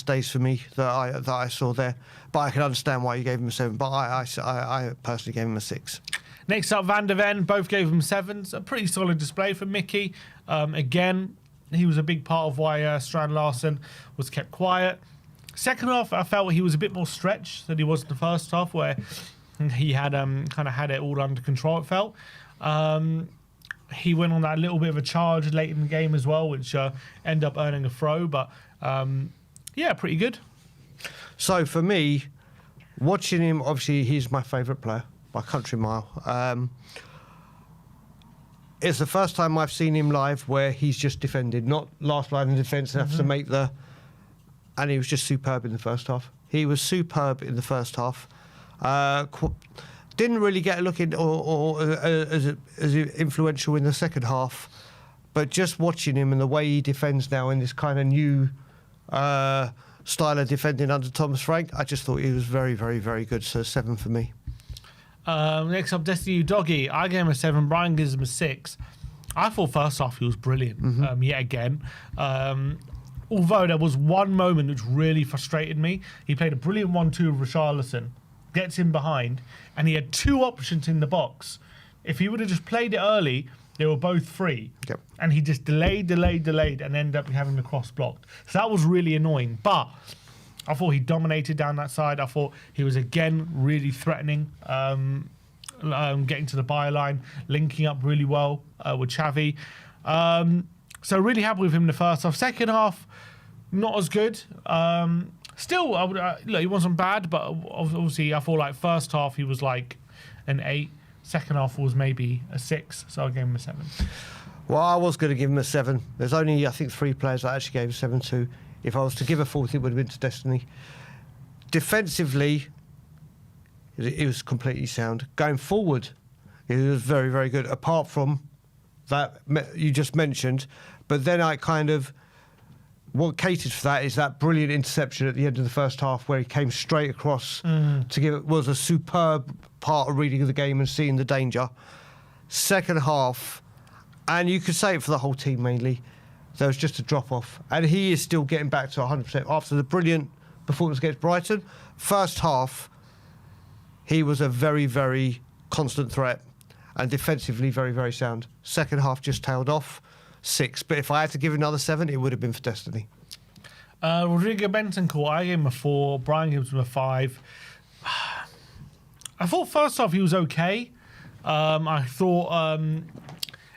days for me that I saw there. But I can understand why you gave him a 7. But I personally gave him a 6. Next up, Van der Ven. Both gave him 7s. A pretty solid display from Mickey. Again, he was a big part of why Strand Larsen was kept quiet. Second half, I felt he was a bit more stretched than he was in the first half, where he had kind of had it all under control, it felt. He went on that little bit of a charge late in the game as well, which ended up earning a throw. But, yeah, pretty good. So, for me, watching him, obviously, he's my favourite player by country mile. It's the first time I've seen him live where he's just defended, not last line of defence and has to make the... And he was just superb in the first half. He was superb in the first half. Didn't really get a look in or as influential in the second half, but just watching him and the way he defends now in this kind of new style of defending under Thomas Frank, I just thought he was very, very, very good. So 7 for me. Next up, Destiny Udogie. I gave him a 7. Brian gives him a 6. I thought first half he was brilliant. Yet again. Although there was one moment which really frustrated me. He played a brilliant 1-2 with Richarlison. Gets in behind, and he had 2 options in the box. If he would have just played it early, they were both free. Yep. And he just delayed, and ended up having the cross blocked. So that was really annoying. But I thought he dominated down that side. I thought he was, again, really threatening, getting to the byline, linking up really well with Xavi. So really happy with him in the first half. Second half, not as good. Still, I would, look, he wasn't bad, but obviously I feel like first half he was like an 8. Second half was maybe a 6, so I gave him a 7. Well, I was going to give him a 7. There's only, I think, 3 players I actually gave a 7 to. If I was to give a 4th, it would have been to Destiny. Defensively, it was completely sound. Going forward, it was very, very good, apart from that you just mentioned. But then I kind of... What catered for that is that brilliant interception at the end of the first half where he came straight across to give it was a superb part of reading of the game and seeing the danger. Second half, and you could say it for the whole team mainly, there was just a drop-off. And he is still getting back to 100% after the brilliant performance against Brighton. First half, he was a very, very constant threat and defensively very, very sound. Second half just tailed off. 6, but if I had to give another 7, it would have been for Destiny. Rodrigo Bentancur, I gave him a 4. Brian gives him a 5. I thought first half he was okay. I thought,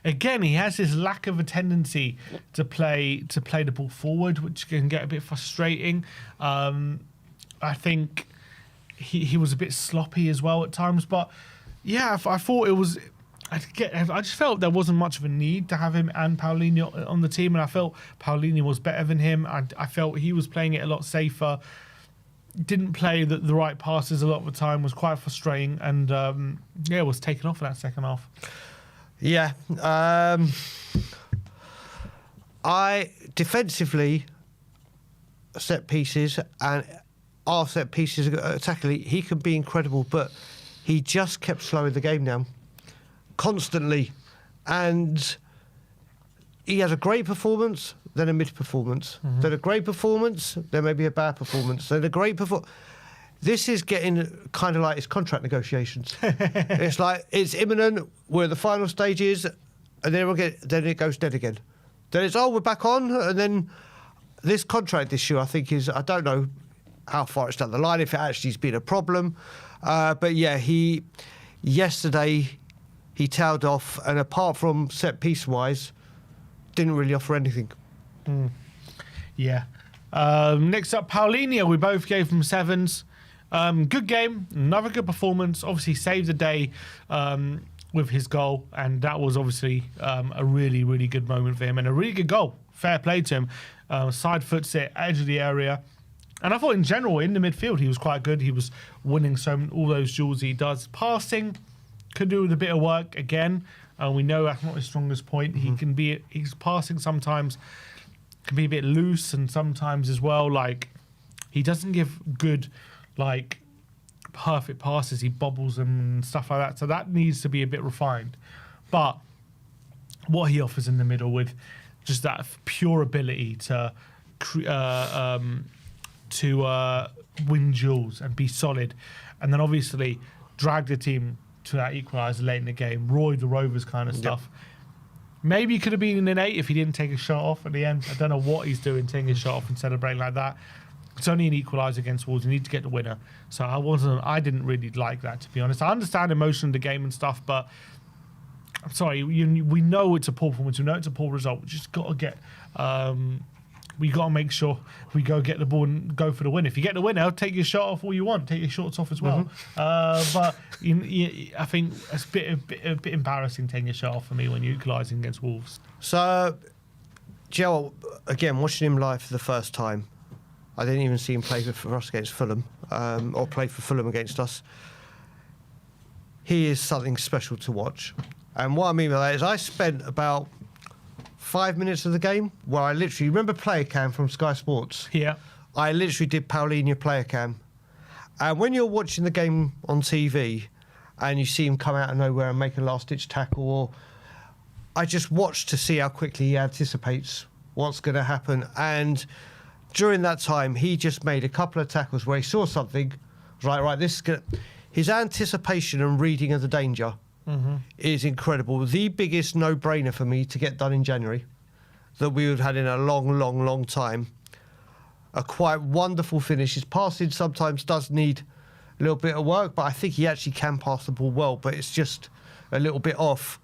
again, he has this lack of a tendency to play the ball forward, which can get a bit frustrating. I think he was a bit sloppy as well at times, but yeah, I thought it was. I just felt there wasn't much of a need to have him and Paulinho on the team, and I felt Paulinho was better than him. I felt he was playing it a lot safer. Didn't play the right passes a lot of the time, was quite frustrating, and was taken off in that second half. Yeah. I defensively set pieces and our set pieces attackingly, he can be incredible, but he just kept slowing the game down constantly, and he has a great performance, then a mid performance, then a great performance, then maybe a bad performance, then a great performance. This is getting kind of like his contract negotiations. It's like it's imminent. We're at the final stages, and then it goes dead again. Then it's we're back on, and then this contract issue I think is, I don't know how far it's down the line, if it actually has been a problem, but yeah, yesterday he tailed off, and apart from set piece wise, didn't really offer anything. Yeah. Next up, Paulinho. We both gave him 7s. Good game, another good performance. Obviously saved the day with his goal, and that was obviously a really, really good moment for him, and a really good goal. Fair play to him. Side foots it, edge of the area. And I thought in general, in the midfield, he was quite good. He was winning all those duels he does. Passing, could do with a bit of work again. We know that's not his strongest point. He's passing sometimes can be a bit loose, and sometimes as well, like, he doesn't give good, like, perfect passes. He bobbles them and stuff like that. So that needs to be a bit refined. But what he offers in the middle with just that pure ability to win duels and be solid, and then obviously drag the team to that equaliser late in the game, Roy the Rovers kind of stuff. Maybe he could have been in an 8 if he didn't take a shot off at the end. I don't know what he's doing, taking a shot off and celebrating like that. It's only an equaliser against Wolves. You need to get the winner. So I didn't really like that, to be honest. I understand emotion of the game and stuff, but I'm sorry, we know it's a poor performance. We know it's a poor result. We just got to get... we got to make sure we go get the ball and go for the win. If you get the winner, take your shot off all you want. Take your shorts off as well. But I think it's a bit embarrassing taking your shot off for me when you're equalising against Wolves. So, Joe, again, watching him live for the first time, I didn't even see him play for us against Fulham, or play for Fulham against us. He is something special to watch. And what I mean by that is I spent about 5 minutes of the game where I literally remember player cam from Sky Sports. Yeah. I literally did Paulinho player cam. And when you're watching the game on TV and you see him come out of nowhere and make a last-ditch tackle, or I just watched to see how quickly he anticipates what's going to happen. And during that time, he just made a couple of tackles where he saw something. Right, this is good. His anticipation and reading of the danger is incredible. The biggest no-brainer for me to get done in January that we would have had in a long, long, long time. A quite wonderful finish. His passing sometimes does need a little bit of work, but I think he actually can pass the ball well, but it's just a little bit off.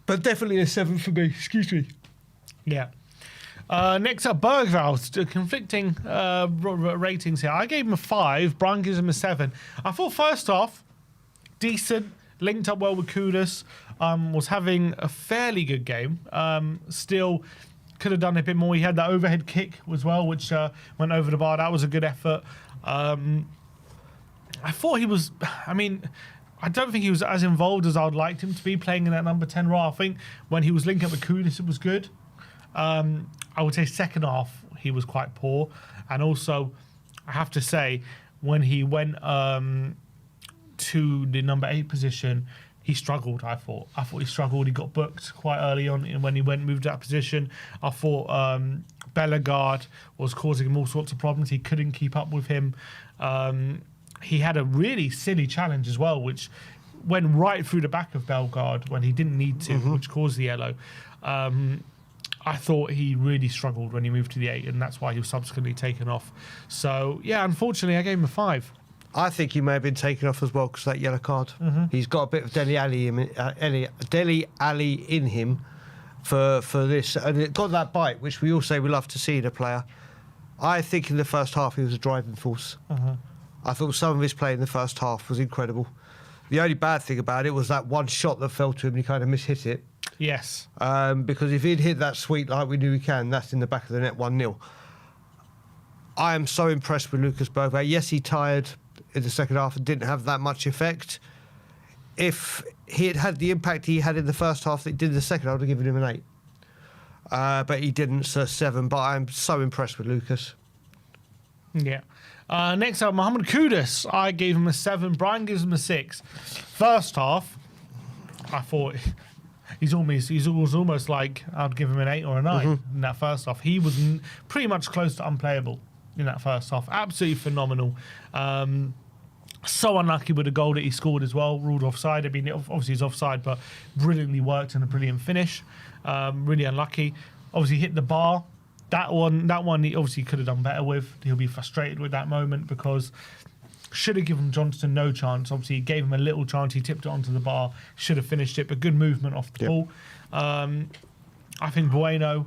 But definitely a 7 for me. Excuse me. Yeah. Next up, Bergvall. Conflicting ratings here. I gave him a 5. Brian gives him a 7. I thought first off, decent. Linked up well with Kudus. Was having a fairly good game. Still could have done a bit more. He had that overhead kick as well, which went over the bar. That was a good effort. I thought he was... I mean, I don't think he was as involved as I would liked him to be playing in that number 10 role. I think when he was linked up with Kudus, it was good. I would say second half, he was quite poor. And also, I have to say, when he went... to the number 8 position, he struggled. I thought he struggled. He got booked quite early on when he moved that position. I thought Bellegarde was causing him all sorts of problems. He couldn't keep up with him. He had a really silly challenge as well, which went right through the back of Bellegarde when he didn't need to, which caused the yellow. I thought he really struggled when he moved to the 8, and that's why he was subsequently taken off. So yeah, unfortunately, I gave him a 5. I think he may have been taken off as well because of that yellow card. He's got a bit of Dele Alli in him for this. And it got that bite, which we all say we love to see in a player. I think in the first half he was a driving force. I thought some of his play in the first half was incredible. The only bad thing about it was that one shot that fell to him and he kind of mishit it. Yes. Because if he'd hit that sweet like we knew he can, that's in the back of the net 1-0. I am so impressed with Lucas Bergvall. Yes, he tired in the second half and didn't have that much effect. If he had had the impact he had in the first half that he did in the second, I would have given him an 8. But he didn't, so 7. But I'm so impressed with Lucas. Yeah. Next up, Mohamed Kudus. I gave him a 7. Brian gives him a 6. First half, I thought he's almost like I'd give him an 8 or a 9 in that first half. He was pretty much close to unplayable in that first half. Absolutely phenomenal. So unlucky with the goal that he scored as well. Ruled offside. I mean, obviously he's offside, but brilliantly worked and a brilliant finish. Really unlucky. Obviously hit the bar. That one he obviously could have done better with. He'll be frustrated with that moment because should have given Johnston no chance. Obviously he gave him a little chance. He tipped it onto the bar. Should have finished it, but good movement off the ball. I think Bueno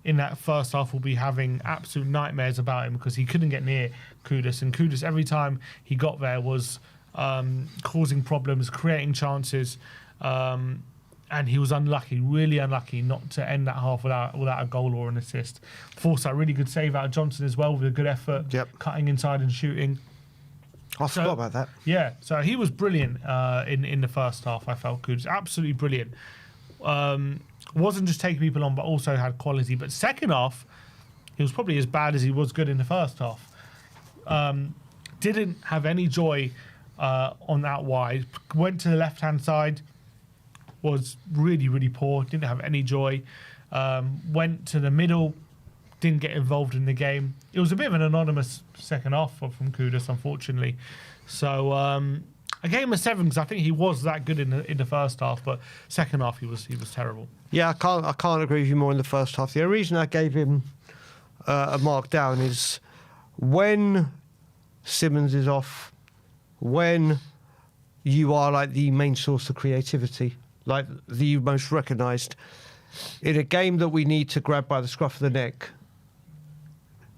in that first half will be having absolute nightmares about him because he couldn't get near Kudus. And Kudus, every time he got there, was causing problems, creating chances. And he was unlucky, really unlucky, not to end that half without a goal or an assist. Forced that really good save out of Johnson as well with a good effort, cutting inside and shooting. I forgot about that. Yeah, so he was brilliant in the first half, I felt. Kudus, absolutely brilliant. Wasn't just taking people on, but also had quality. But second half, he was probably as bad as he was good in the first half. Didn't have any joy on that wide. Went to the left-hand side. Was really, really poor. Didn't have any joy. Went to the middle. Didn't get involved in the game. It was a bit of an anonymous second half from Kudus, unfortunately. So I gave him a 7 because I think he was that good in the first half, but second half he was terrible. Yeah, I can't agree with you more in the first half. The reason I gave him a mark down is when Simmons is off, when you are like the main source of creativity, like the most recognised. In a game that we need to grab by the scruff of the neck,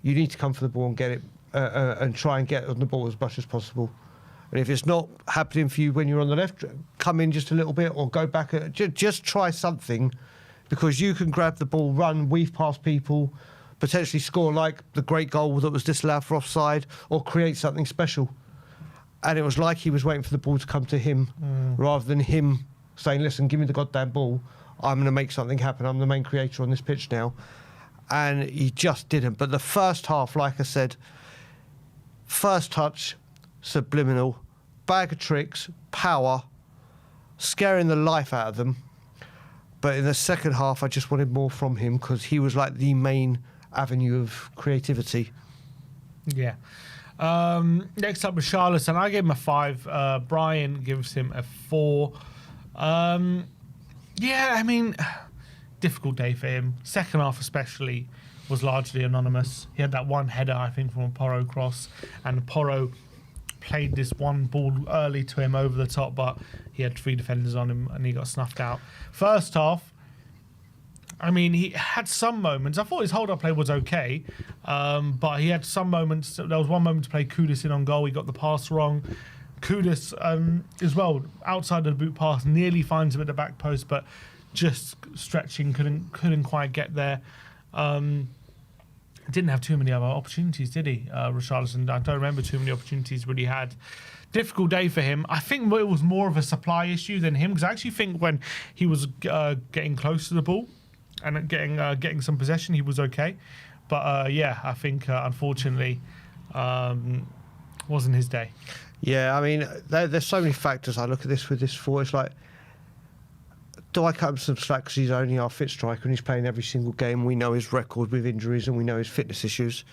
you need to come for the ball and get it and try and get on the ball as much as possible. And if it's not happening for you when you're on the left, come in just a little bit or go back. Just try something because you can grab the ball, run, weave past people, potentially score like the great goal that was disallowed for offside or create something special. And it was like he was waiting for the ball to come to him rather than him saying, listen, give me the goddamn ball. I'm going to make something happen. I'm the main creator on this pitch now. And he just didn't. But the first half, like I said, first touch, subliminal, bag of tricks, power, scaring the life out of them. But in the second half, I just wanted more from him because he was like the main avenue of creativity. Yeah. Next up was Charlotte, and I gave him a 5. Brian gives him a 4. Yeah, I mean, difficult day for him. Second half especially was largely anonymous. He had that one header, I think, from a Porro cross, and Porro played this one ball early to him over the top, but he had 3 defenders on him and he got snuffed out. First half, I mean, he had some moments. I thought his hold-up play was okay, but he had some moments. There was one moment to play Kudus in on goal. He got the pass wrong. Kudus as well, outside of the boot pass, nearly finds him at the back post, but just stretching, couldn't quite get there. Didn't have too many other opportunities, did he, Richarlison? I don't remember too many opportunities really had. Difficult day for him. I think it was more of a supply issue than him, because I actually think when he was getting close to the ball and getting some possession, he was okay. But yeah, I think unfortunately wasn't his day. Yeah, I mean, there's so many factors I look at this with this for. It's like, do I cut him some slack because he's only our fit striker and he's playing every single game? We know his record with injuries and we know his fitness issues.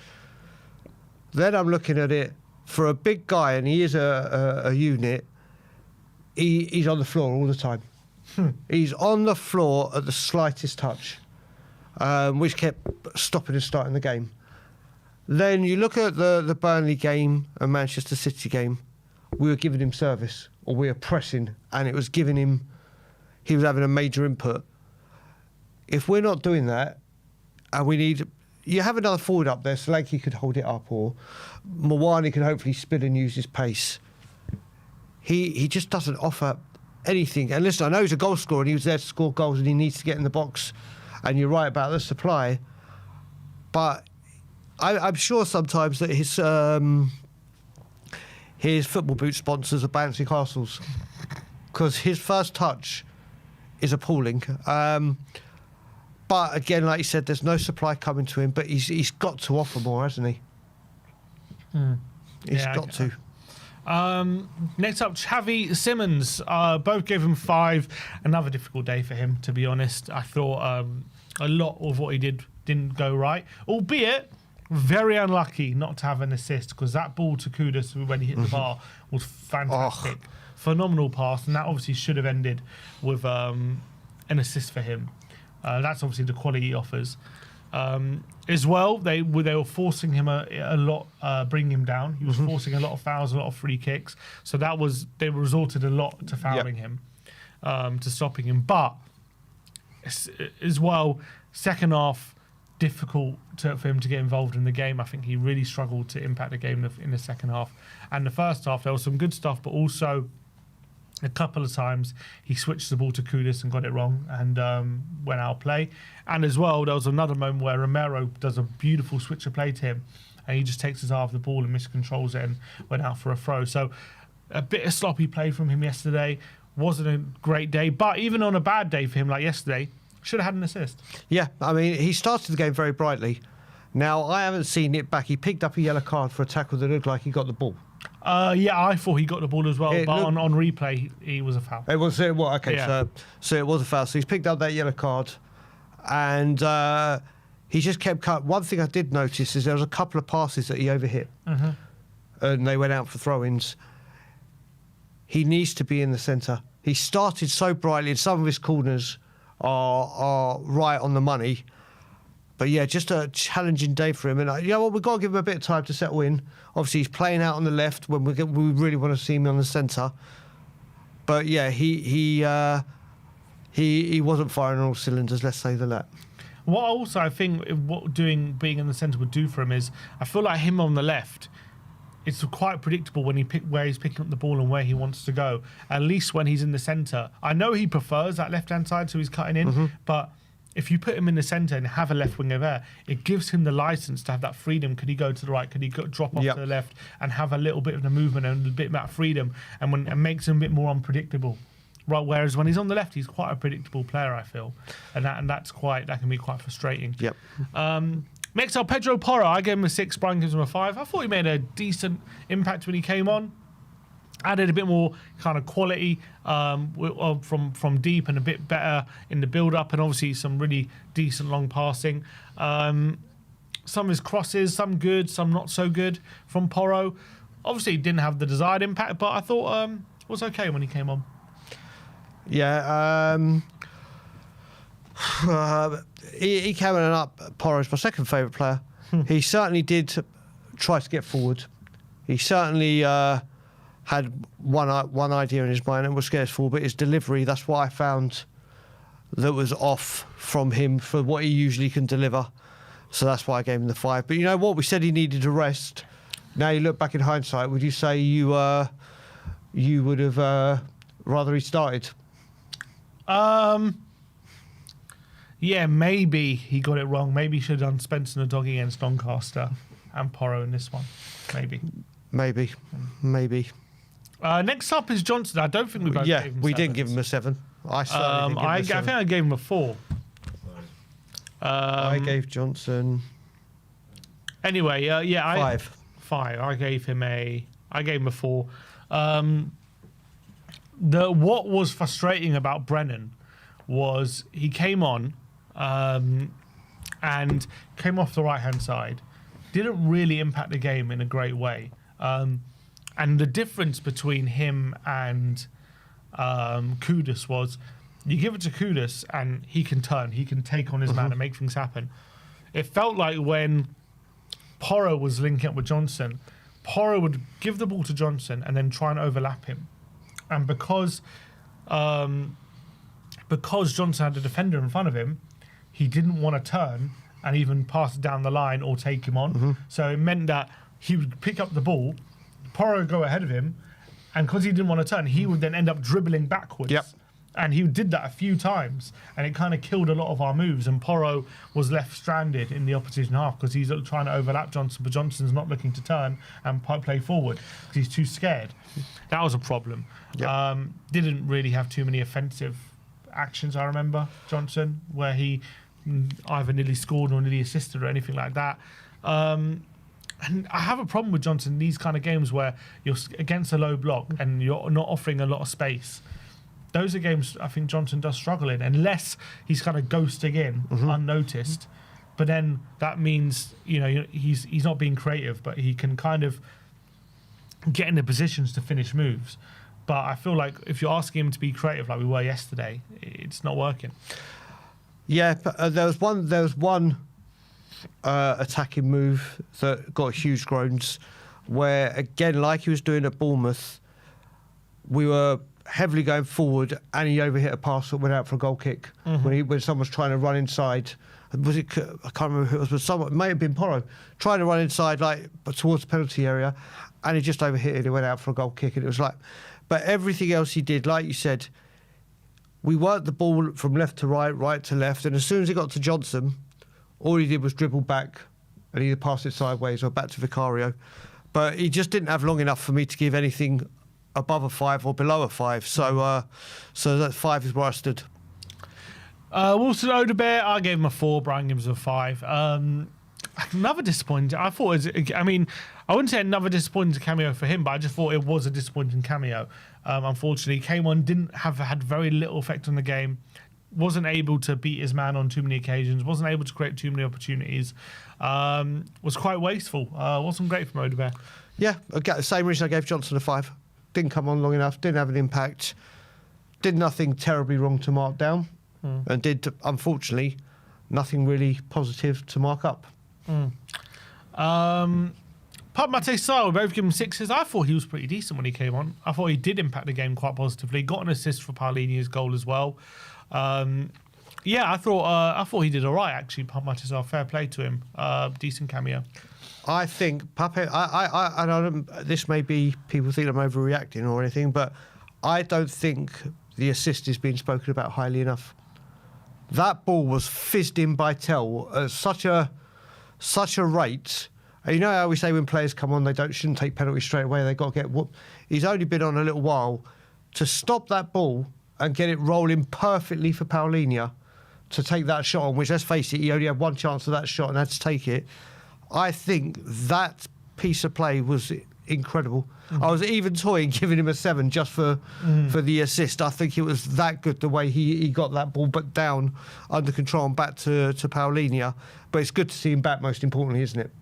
Then I'm looking at it, for a big guy, and he is a unit, he's on the floor all the time. He's on the floor at the slightest touch, which kept stopping and starting the game. Then you look at the Burnley game and Manchester City game. we were giving him service or we were pressing, and it was giving him, he was having a major input. If we're not doing that, and we need, you have another forward up there, Solanke could hold it up, or Mawani can hopefully spin and use his pace. He just doesn't offer anything. And listen, I know he's a goal scorer and he was there to score goals and he needs to get in the box. And you're right about the supply. But I'm sure sometimes that his football boot sponsors are bouncy castles, because his first touch is appalling. But again, like you said, there's no supply coming to him, but he's got to offer more, hasn't he? He's got to. Next up, Xavi Simons. Both gave him 5. Another difficult day for him, to be honest. I thought a lot of what he did didn't go right, albeit very unlucky not to have an assist, because that ball to Kudus when he hit the bar was fantastic. Phenomenal pass, and that obviously should have ended with an assist for him. That's obviously the quality he offers. As well, they were forcing him a lot, bringing him down. He was forcing a lot of fouls, a lot of free kicks. So they resorted a lot to fouling him, to stopping him. But as well, second half, difficult for him to get involved in the game. I think he really struggled to impact the game in the second half. And the first half, there was some good stuff, but also a couple of times he switched the ball to Kudus and got it wrong and went out of play. And as well, there was another moment where Romero does a beautiful switch of play to him and he just takes his eye off the ball and miscontrols it and went out for a throw. So a bit of sloppy play from him yesterday. Wasn't a great day, but even on a bad day for him like yesterday, should have had an assist. Yeah, I mean, he started the game very brightly. Now, I haven't seen it back. He picked up a yellow card for a tackle that looked like he got the ball. Yeah, I thought he got the ball as well, but on replay, he was a foul. It was okay. Yeah. So it was a foul. So he's picked up that yellow card, and he just kept cut. One thing I did notice is there was a couple of passes that he overhit, and they went out for throw-ins. He needs to be in the centre. He started so brightly, and some of his corners are right on the money. But yeah, just a challenging day for him. And we've got to give him a bit of time to settle in. Obviously, he's playing out on the left when we really want to see him on the centre. But yeah, he wasn't firing on all cylinders, let's say that. What also I think being in the centre would do for him is, I feel like him on the left, it's quite predictable when where he's picking up the ball and where he wants to go. At least when he's in the centre. I know he prefers that left-hand side, so he's cutting in, but if you put him in the centre and have a left winger there, it gives him the licence to have that freedom. Could he go to the right? Could he drop off to the left and have a little bit of the movement and a bit of that freedom, and it makes him a bit more unpredictable. Right, whereas when he's on the left, he's quite a predictable player, I feel, and that can be quite frustrating. Yep. Next up, Pedro Porro. I gave him a 6. Brian gives him a 5. I thought he made a decent impact when he came on. Added a bit more kind of quality from deep and a bit better in the build-up, and obviously some really decent long passing. Some of his crosses, some good, some not so good from Porro. Obviously, he didn't have the desired impact, but I thought it was okay when he came on. Yeah, he came in and up. Porro's my second favourite player. He certainly did try to get forward. He certainly had one idea in his mind and was scared forward, but his delivery, that's what I found that was off from him for what he usually can deliver. So that's why I gave him the 5. But you know what? We said he needed a rest. Now you look back in hindsight, would you say you would have rather he started? Yeah, maybe he got it wrong. Maybe he should have done Spence and Udogie against Doncaster and Porro in this one. Maybe. Next up is Johnson. I don't think we both gave him 7. We didn't give him a 7. I certainly didn't give him a 7. I think I gave him a 4. I gave Johnson... Anyway, 5. 5. I gave him a 4. What was frustrating about Brennan was he came on and came off the right-hand side. Didn't really impact the game in a great way. And the difference between him and Kudus was, you give it to Kudus and he can turn, he can take on his man and make things happen. It felt like when Porro was linking up with Johnson, Porro would give the ball to Johnson and then try and overlap him. And because Johnson had a defender in front of him, he didn't want to turn and even pass it down the line or take him on. So it meant that he would pick up the ball, Porro would go ahead of him, and because he didn't want to turn, he would then end up dribbling backwards. And he did that a few times, and it kind of killed a lot of our moves. And Porro was left stranded in the opposition half because he's trying to overlap Johnson, but Johnson's not looking to turn and play forward because he's too scared. That was a problem. Didn't really have too many offensive actions, I remember, Johnson, where he either nearly scored or nearly assisted or anything like that. And I have a problem with Johnson in these kind of games where you're against a low block and you're not offering a lot of space. Those are games I think Johnson does struggle in, unless he's kind of ghosting in unnoticed. But then that means, you know, he's not being creative, but he can kind of get in the positions to finish moves. But I feel like if you're asking him to be creative like we were yesterday, it's not working. Yeah, but there was one attacking move that got huge groans, where again, like he was doing at Bournemouth, we were heavily going forward, and he overhit a pass that went out for a goal kick when someone was trying to run inside. Was it? I can't remember who it was, but someone, it may have been Porro, trying to run inside like towards the penalty area, and he just overhit it. It went out for a goal kick, and it was like. But everything else he did, like you said, we worked the ball from left to right, right to left, and as soon as he got to Johnson, all he did was dribble back and either pass it sideways or back to Vicario. But he just didn't have long enough for me to give anything above a 5 or below a 5. So that 5 is where I stood. Wilson Odebear, I gave him a 4. Brian gives him a 5. Another disappointing. I thought I wouldn't say another disappointing cameo for him, but I just thought it was a disappointing cameo. Unfortunately, came on, had very little effect on the game. Wasn't able to beat his man on too many occasions. Wasn't able to create too many opportunities. Was quite wasteful. Wasn't great from Odebear. Yeah, the same reason I gave Johnson a 5. Didn't come on long enough. Didn't have an impact. Did nothing terribly wrong to mark down, and did, unfortunately, nothing really positive to mark up. Pub Mate Sar, we both give him 6s. I thought he was pretty decent when he came on. I thought he did impact the game quite positively. Got an assist for Paulinia's goal as well. I thought he did all right, actually. Pub Mate Sar, fair play to him. Decent cameo. I think I don't. This may be people think I'm overreacting or anything, but I don't think the assist is being spoken about highly enough. That ball was fizzed in by Tell at such a rate. And you know how we say when players come on, shouldn't take penalties straight away. They got to get whooped. He's only been on a little while. To stop that ball and get it rolling perfectly for Paulinho to take that shot on, which, let's face it, he only had one chance of that shot and had to take it. I think that piece of play was incredible. I was even toying giving him a 7 just for the assist. I think it was that good the way he got that ball but down under control and back to Paulinho. But it's good to see him back, most importantly, isn't it?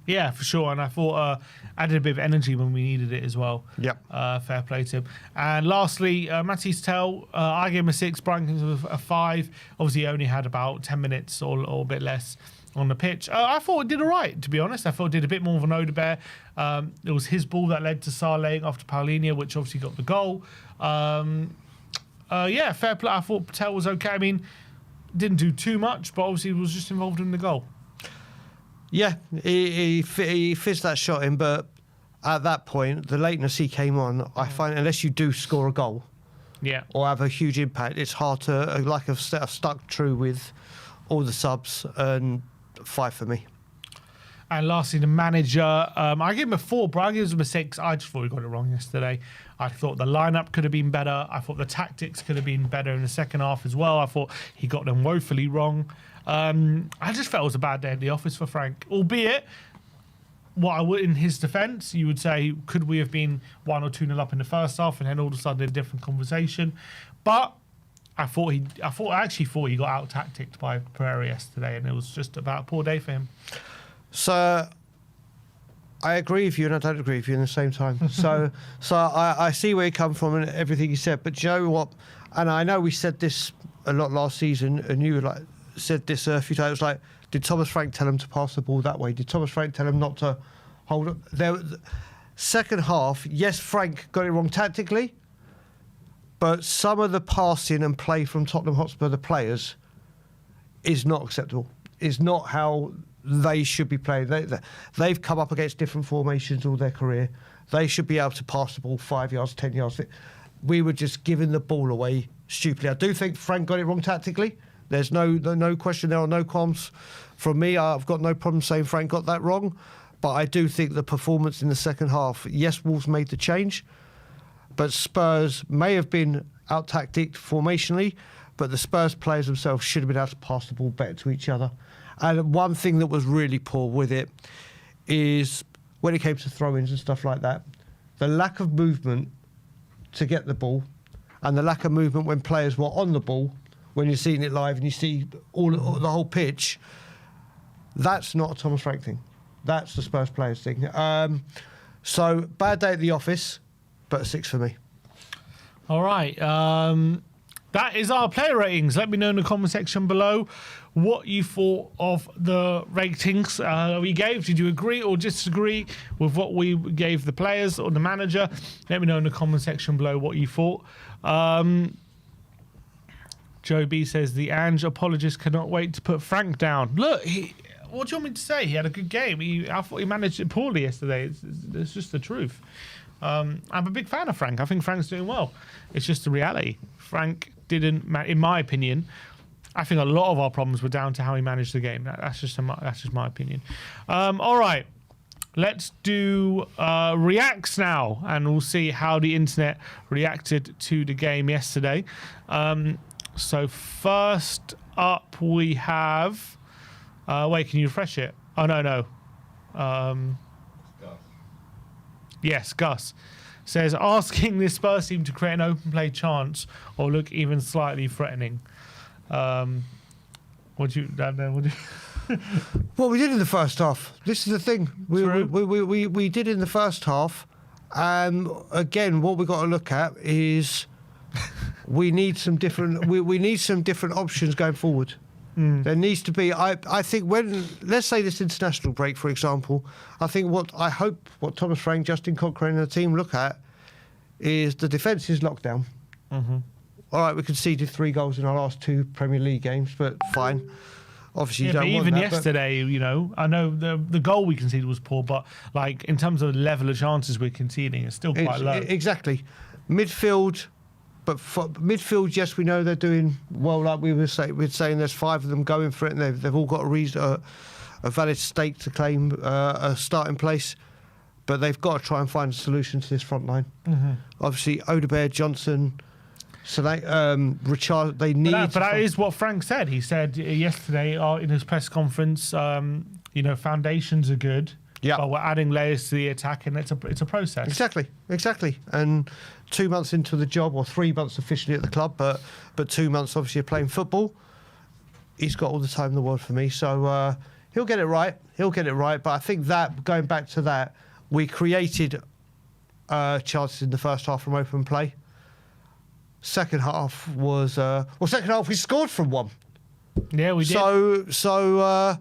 Yeah, for sure. And I thought added a bit of energy when we needed it as well. Yep. Fair play to him. And lastly, Matisse Tell, I gave him a 6. Brian gives him a 5. Obviously, he only had about 10 minutes or a bit less on the pitch. I thought it did all right, to be honest. I thought it did a bit more of an Odebear. It was his ball that led to Sarr laying off to Paulinho, which obviously got the goal. Fair play. I thought Patel was okay. I mean, didn't do too much, but obviously was just involved in the goal. Yeah, he fizzed that shot in, but at that point, the lateness he came on, I find unless you do score a goal, or have a huge impact, it's hard to, like I've stuck true with all the subs, and 5 for me. And lastly, the manager, I gave him a 4, Brian gives him a 6. I just thought he got it wrong yesterday. I thought the lineup could have been better. I thought the tactics could have been better in the second half as well. I thought he got them woefully wrong. I just felt it was a bad day at the office for Frank, albeit what I would, in his defence, you would say, could we have been 1 or 2-0 up in the first half and then all of a sudden a different conversation? But I actually thought he got out tacticked by Pereira yesterday, and it was just about a poor day for him. So I agree with you, and I don't agree with you in the same time. So I see where you come from and everything you said, but do you know what? And I know we said this a lot last season, and you said this a few times. Like, did Thomas Frank tell him to pass the ball that way? Did Thomas Frank tell him not to hold it? Second half, yes, Frank got it wrong tactically, but some of the passing and play from Tottenham Hotspur, the players, is not acceptable. Is not how they should be playing. They've come up against different formations all their career. They should be able to pass the ball 5 yards, 10 yards. We were just giving the ball away stupidly. I do think Frank got it wrong tactically. There's no question there, or no qualms from me. I've got no problem saying Frank got that wrong. But I do think the performance in the second half, yes, Wolves made the change, but Spurs may have been out-tacticked formationally, but the Spurs players themselves should have been able to pass the ball better to each other. And one thing that was really poor with it is when it came to throw-ins and stuff like that, the lack of movement to get the ball and the lack of movement when players were on the ball, when you're seeing it live and you see all the whole pitch, that's not a Thomas Frank thing. That's the Spurs players thing. So, bad day at the office, but a 6 for me. All right. That is our player ratings. Let me know in the comment section below what you thought of the ratings we gave. Did you agree or disagree with what we gave the players or the manager? Let me know in the comment section below what you thought. Joe B says, the Ange apologist cannot wait to put Frank down. Look, what do you want me to say? He had a good game. I thought he managed it poorly yesterday. It's just the truth. I'm a big fan of Frank. I think Frank's doing well. It's just the reality. Frank didn't, in my opinion, I think a lot of our problems were down to how he managed the game. That's just my opinion. All right. Let's do reacts now, and we'll see how the internet reacted to the game yesterday. So first up we have... wait, can you refresh it? Oh, no. Yes, Gus says, asking this Spurs team to create an open play chance or look even slightly threatening. What do you... Well, we did in the first half. This is the thing. We did in the first half. And again, what we've got to look at is we need some different we need some different options going forward. There needs to be, I think when, let's say this international break, for example, I think what Thomas Frank, Justin Cochrane and the team look at is the defence is locked down. All right, we conceded 3 goals in our last 2 Premier League games, but fine. Obviously, you don't want even that, yesterday, you know, I know the goal we conceded was poor, but like in terms of the level of chances we're conceding, it's still quite low. Exactly. Midfield, but for midfield, yes, we know they're doing well. Like we're saying there's 5 of them going for it, and they've all got a valid stake to claim a starting place. But they've got to try and find a solution to this front line. Obviously, Udogie, Johnson, Richard, they need. But that is what Frank said. He said yesterday in his press conference, you know, foundations are good. Yeah, but we're adding layers to the attack, and it's a process. Exactly. And 2 months into the job, or 3 months officially at the club, but 2 months obviously of playing football. He's got all the time in the world for me, so he'll get it right. But I think that going back to that, we created chances in the first half from open play. Second half was second half we scored from one. Yeah, we did. So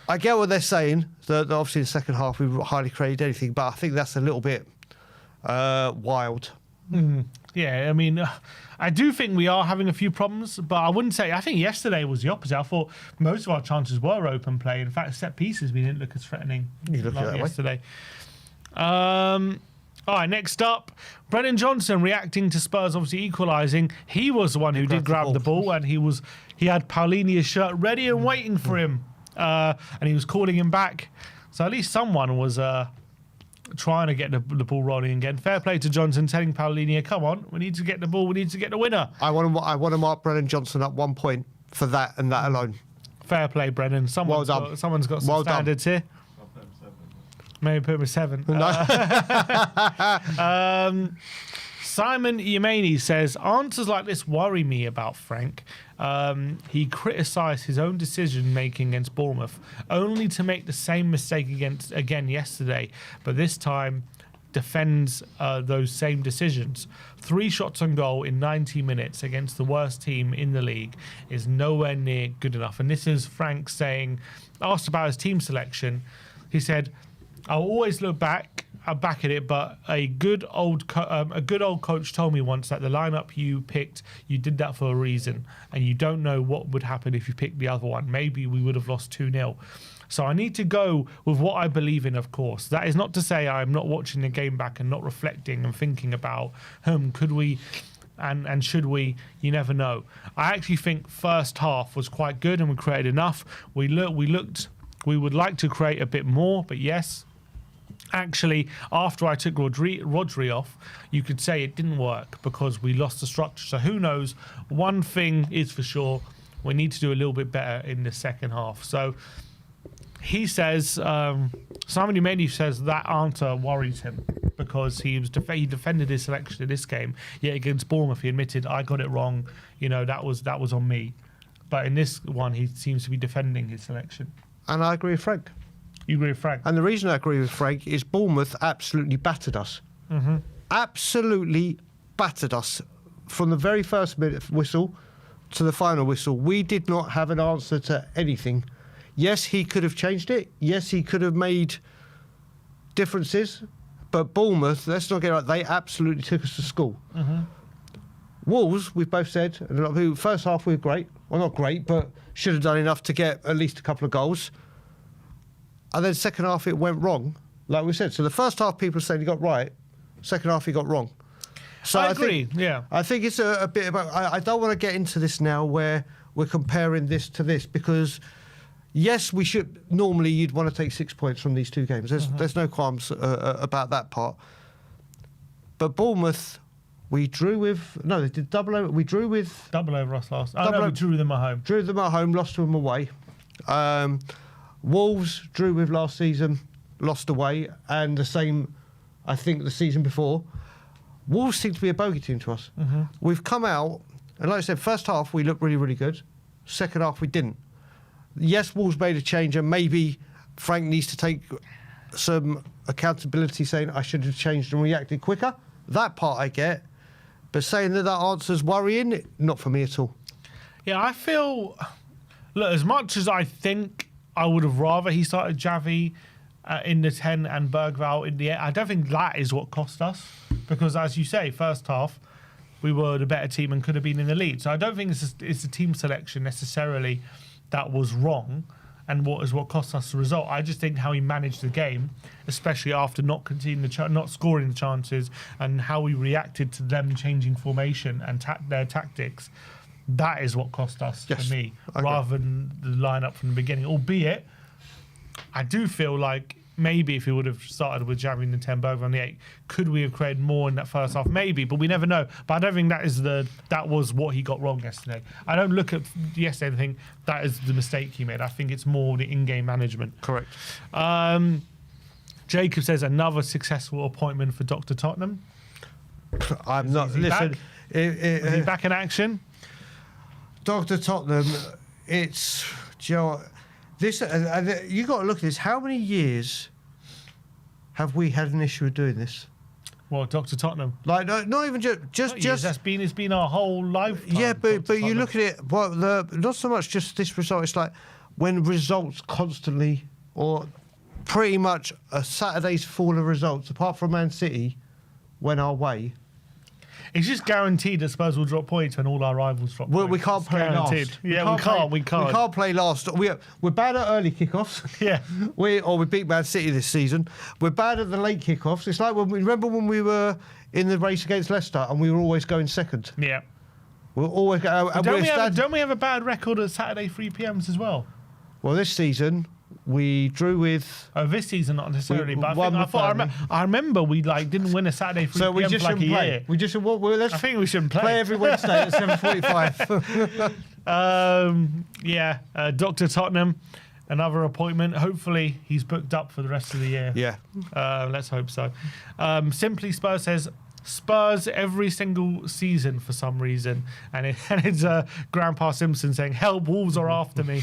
I get what they're saying. That obviously in the second half we hardly created anything, but I think that's a little bit wild. Yeah, I mean, I do think we are having a few problems, but I wouldn't say. I think yesterday was the opposite. I thought most of our chances were open play. In fact, set pieces we didn't look as threatening like yesterday. All right, next up, Brennan Johnson reacting to Spurs obviously equalising. He was the one who did grab the ball, and he had Paulinia's shirt ready and waiting for him, and he was calling him back. So at least someone was trying to get the ball rolling again. Fair play to Johnson, telling Paulinia, "Come on, we need to get the ball. We need to get the winner." I want to mark Brennan Johnson up 1 point for that and that alone. Fair play, Brennan. Someone's got some standards here. Maybe put him at 7. Simon Yemeni says, answers like this worry me about Frank. He criticised his own decision-making against Bournemouth, only to make the same mistake again yesterday, but this time defends those same decisions. 3 shots on goal in 90 minutes against the worst team in the league is nowhere near good enough. And this is Frank saying, asked about his team selection, he said, I'll always look back I'm back at it, but a good old coach told me once that the lineup you picked, you did that for a reason, and you don't know what would happen if you picked the other one. Maybe we would have lost 2-0. So I need to go with what I believe in, of course. That is not to say I'm not watching the game back and not reflecting and thinking about, could we and should we? You never know. I actually think first half was quite good and we created enough. We would like to create a bit more, but yes. Actually, after I took Rodri off, you could say it didn't work because we lost the structure. So who knows? One thing is for sure, we need to do a little bit better in the second half. So he says, somebody maybe says that answer worries him because he defended his selection in this game. Yet against Bournemouth, he admitted, I got it wrong. That was on me. But in this one, he seems to be defending his selection. And I agree with Frank. You agree with Frank? And the reason I agree with Frank is Bournemouth absolutely battered us. Mm-hmm. Absolutely battered us. From the very first minute whistle to the final whistle, we did not have an answer to anything. Yes, he could have changed it. Yes, he could have made differences. But Bournemouth, let's not get right, they absolutely took us to school. Mm-hmm. Wolves, we've both said, and a lot of people, first half we were great. Well, not great, but should have done enough to get at least a couple of goals. And then second half it went wrong, like we said. So the first half people saying he got right, second half he got wrong. So I agree, yeah. I think it's a bit about... I don't want to get into this now where we're comparing this to this because, yes, we should... Normally you'd want to take 6 points from these two games. There's no qualms about that part. But Bournemouth, we drew with... No, they did double over. We drew with... Double over us last. We drew them at home. Drew them at home, lost to them away. Wolves drew with last season, lost away, and the same, I think, the season before. Wolves seem to be a bogey team to us. Mm-hmm. We've come out, and like I said, first half we looked really, really good. Second half we didn't. Yes, Wolves made a change, and maybe Frank needs to take some accountability, saying I should have changed and reacted quicker. That part I get, but saying that answer's worrying, not for me at all. Yeah, I feel... Look, as much as I think I would have rather he started Javi in the 10 and Bergvall in the 8. I don't think that is what cost us because, as you say, first half we were the better team and could have been in the lead. So I don't think it's the team selection necessarily that was wrong and what cost us the result. I just think how he managed the game, especially after not scoring the chances, and how he reacted to them changing formation and their tactics. That is what cost us, for me, rather than the lineup from the beginning. Albeit, I do feel like maybe if he would have started with Javi in the 10, Bergvall on the 8, could we have created more in that first half? Maybe, but we never know. But I don't think that was what he got wrong yesterday. I don't look at yesterday and think that is the mistake he made. I think it's more the in-game management. Correct. Jacob says another successful appointment for Dr. Tottenham. I'm not. Listen, is he back in action? Dr. Tottenham, it's this. You got to look at this. How many years have we had an issue with doing this? Well, Dr. Tottenham. Like, not even just. It's been our whole lifetime. Yeah, but you look at it. Well, not so much just this result. It's like when results constantly, or pretty much a Saturday's full of results, apart from Man City, went our way. It's just guaranteed that Spurs will drop points when all our rivals drop points. We can't play last. Yeah, we can't. We can't play last. We're bad at early kickoffs. Yeah. We beat Man City this season. We're bad at the late kickoffs. It's like remember when we were in the race against Leicester and we were always going second. Yeah. We're always going. Don't we have a bad record at Saturday 3 p.m.s as well? Well, this season we drew with. Oh, this season not necessarily, but I remember we didn't win a Saturday 3 so p.m. we just for like a year. We just I think we shouldn't play. Play every Wednesday at 7:45. Dr. Tottenham, another appointment. Hopefully he's booked up for the rest of the year. Yeah. Let's hope so. Simply Spurs says Spurs every single season for some reason, and it's Grandpa Simpson saying, "Help! Wolves are after me."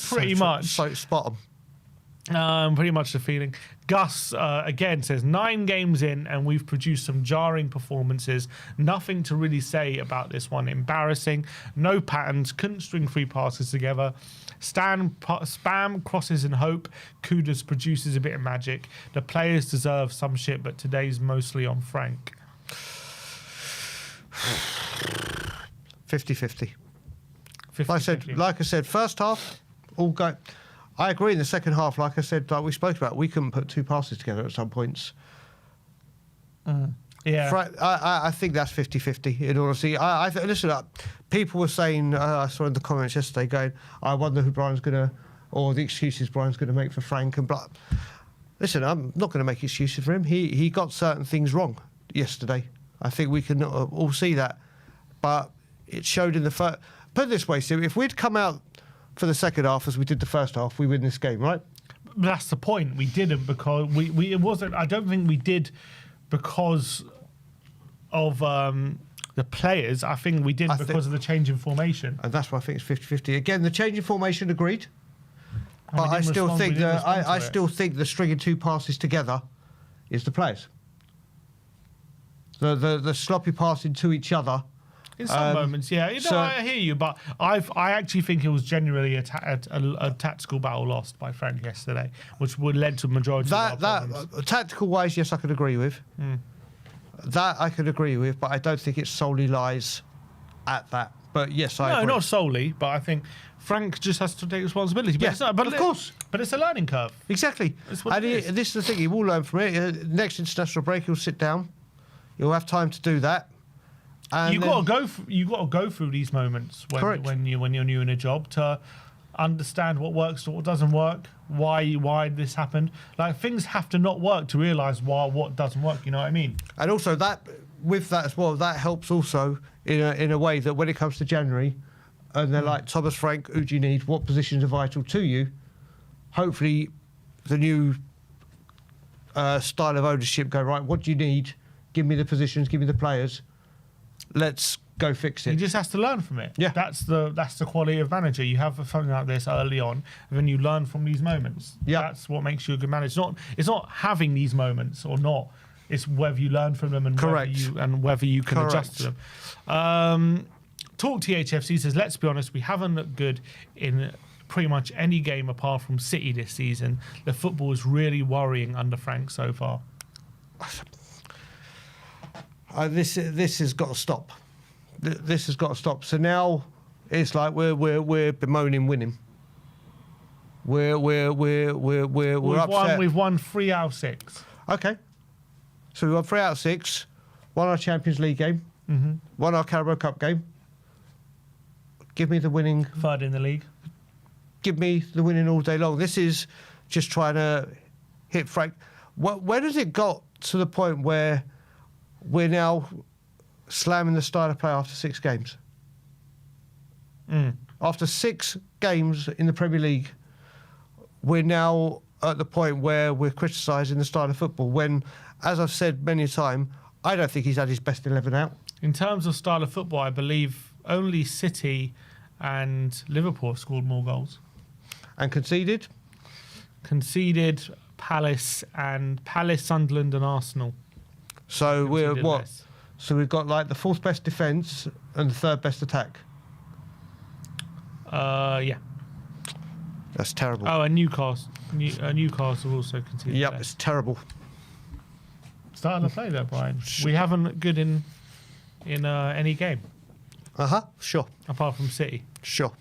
Pretty much. So spot 'em. Pretty much the feeling. Gus again says 9 games in and we've produced some jarring performances. Nothing to really say about this one. Embarrassing. No patterns. Couldn't string 3 passes together. Spam crosses and hope. Kudus produces a bit of magic. The players deserve some shit, but today's mostly on Frank. 50-50. Like I said, first half, all go. I agree. In the second half, like I said, like we spoke about, we couldn't put 2 passes together at some points. Yeah. I think that's 50-50, in all honesty. Listen up. People were saying, I saw in the comments yesterday going, I wonder who Brian's going to, or the excuses Brian's going to make for Frank and blah. Listen, I'm not going to make excuses for him. He got certain things wrong yesterday. I think we can all see that. But it showed in the first. Put it this way, Steve, if we'd come out for the second half as we did the first half, we win this game, right? That's the point. We didn't because we it wasn't. I don't think we did because of the players. I think we did because of the change in formation. And that's why I think it's 50-50. Again, the change in formation, agreed. But I still think I still think the stringing 2 passes together is the players. The sloppy passing to each other. In some moments, yeah. I hear you, but I actually think it was genuinely a tactical battle lost by Frank yesterday, which would led to a majority of our problems. Tactical wise, yes, I could agree with. That I could agree with, but I don't think it solely lies at that. But yes, I agree. No, not solely, but I think Frank just has to take responsibility. But Yeah, of course. But it's a learning curve. Exactly. And this is the thing, he will learn from it. Next international break, he'll sit down. He'll have time to do that. And you got to go through these moments when you're new in a job to understand what works, what doesn't work, why this happened. Like things have to not work to realise what doesn't work. You know what I mean? And also that with that as well, that helps also in a way that when it comes to January, and they're like Thomas, Frank, who do you need? What positions are vital to you? Hopefully, the new style of ownership go right. What do you need? Give me the positions. Give me the players. Let's go fix it. He just has to learn from it. Yeah, that's the quality of manager. You have something like this early on, and then you learn from these moments. Yeah, that's what makes you a good manager. It's not having these moments or not. It's whether you learn from them and whether you can adjust to them. Talk THFC says, let's be honest, we haven't looked good in pretty much any game apart from City this season. The football is really worrying under Frank so far. This has got to stop. This has got to stop. So now it's like we're bemoaning winning. We're upset. We've won 3 out of 6. Okay. So we won 3 out of 6. Won our Champions League game. Won our Carabao Cup game. Give me the winning. 3rd in the league. Give me the winning all day long. This is just trying to hit Frank. When has it got to the point where we're now slamming the style of play after 6 games? After 6 games in the Premier League, we're now at the point where we're criticising the style of football when, as I've said many a time, I don't think he's had his best 11 out. In terms of style of football, I believe only City and Liverpool have scored more goals. And conceded? Conceded Palace, Sunderland and Arsenal. So we're what? Less. So we've got like the 4th best defence and the 3rd best attack. Yeah. That's terrible. Oh, and Newcastle also conceded. Yep, less. it's terrible. Starting to play there, Brian. We haven't looked good in any game. Sure. Apart from City. Sure.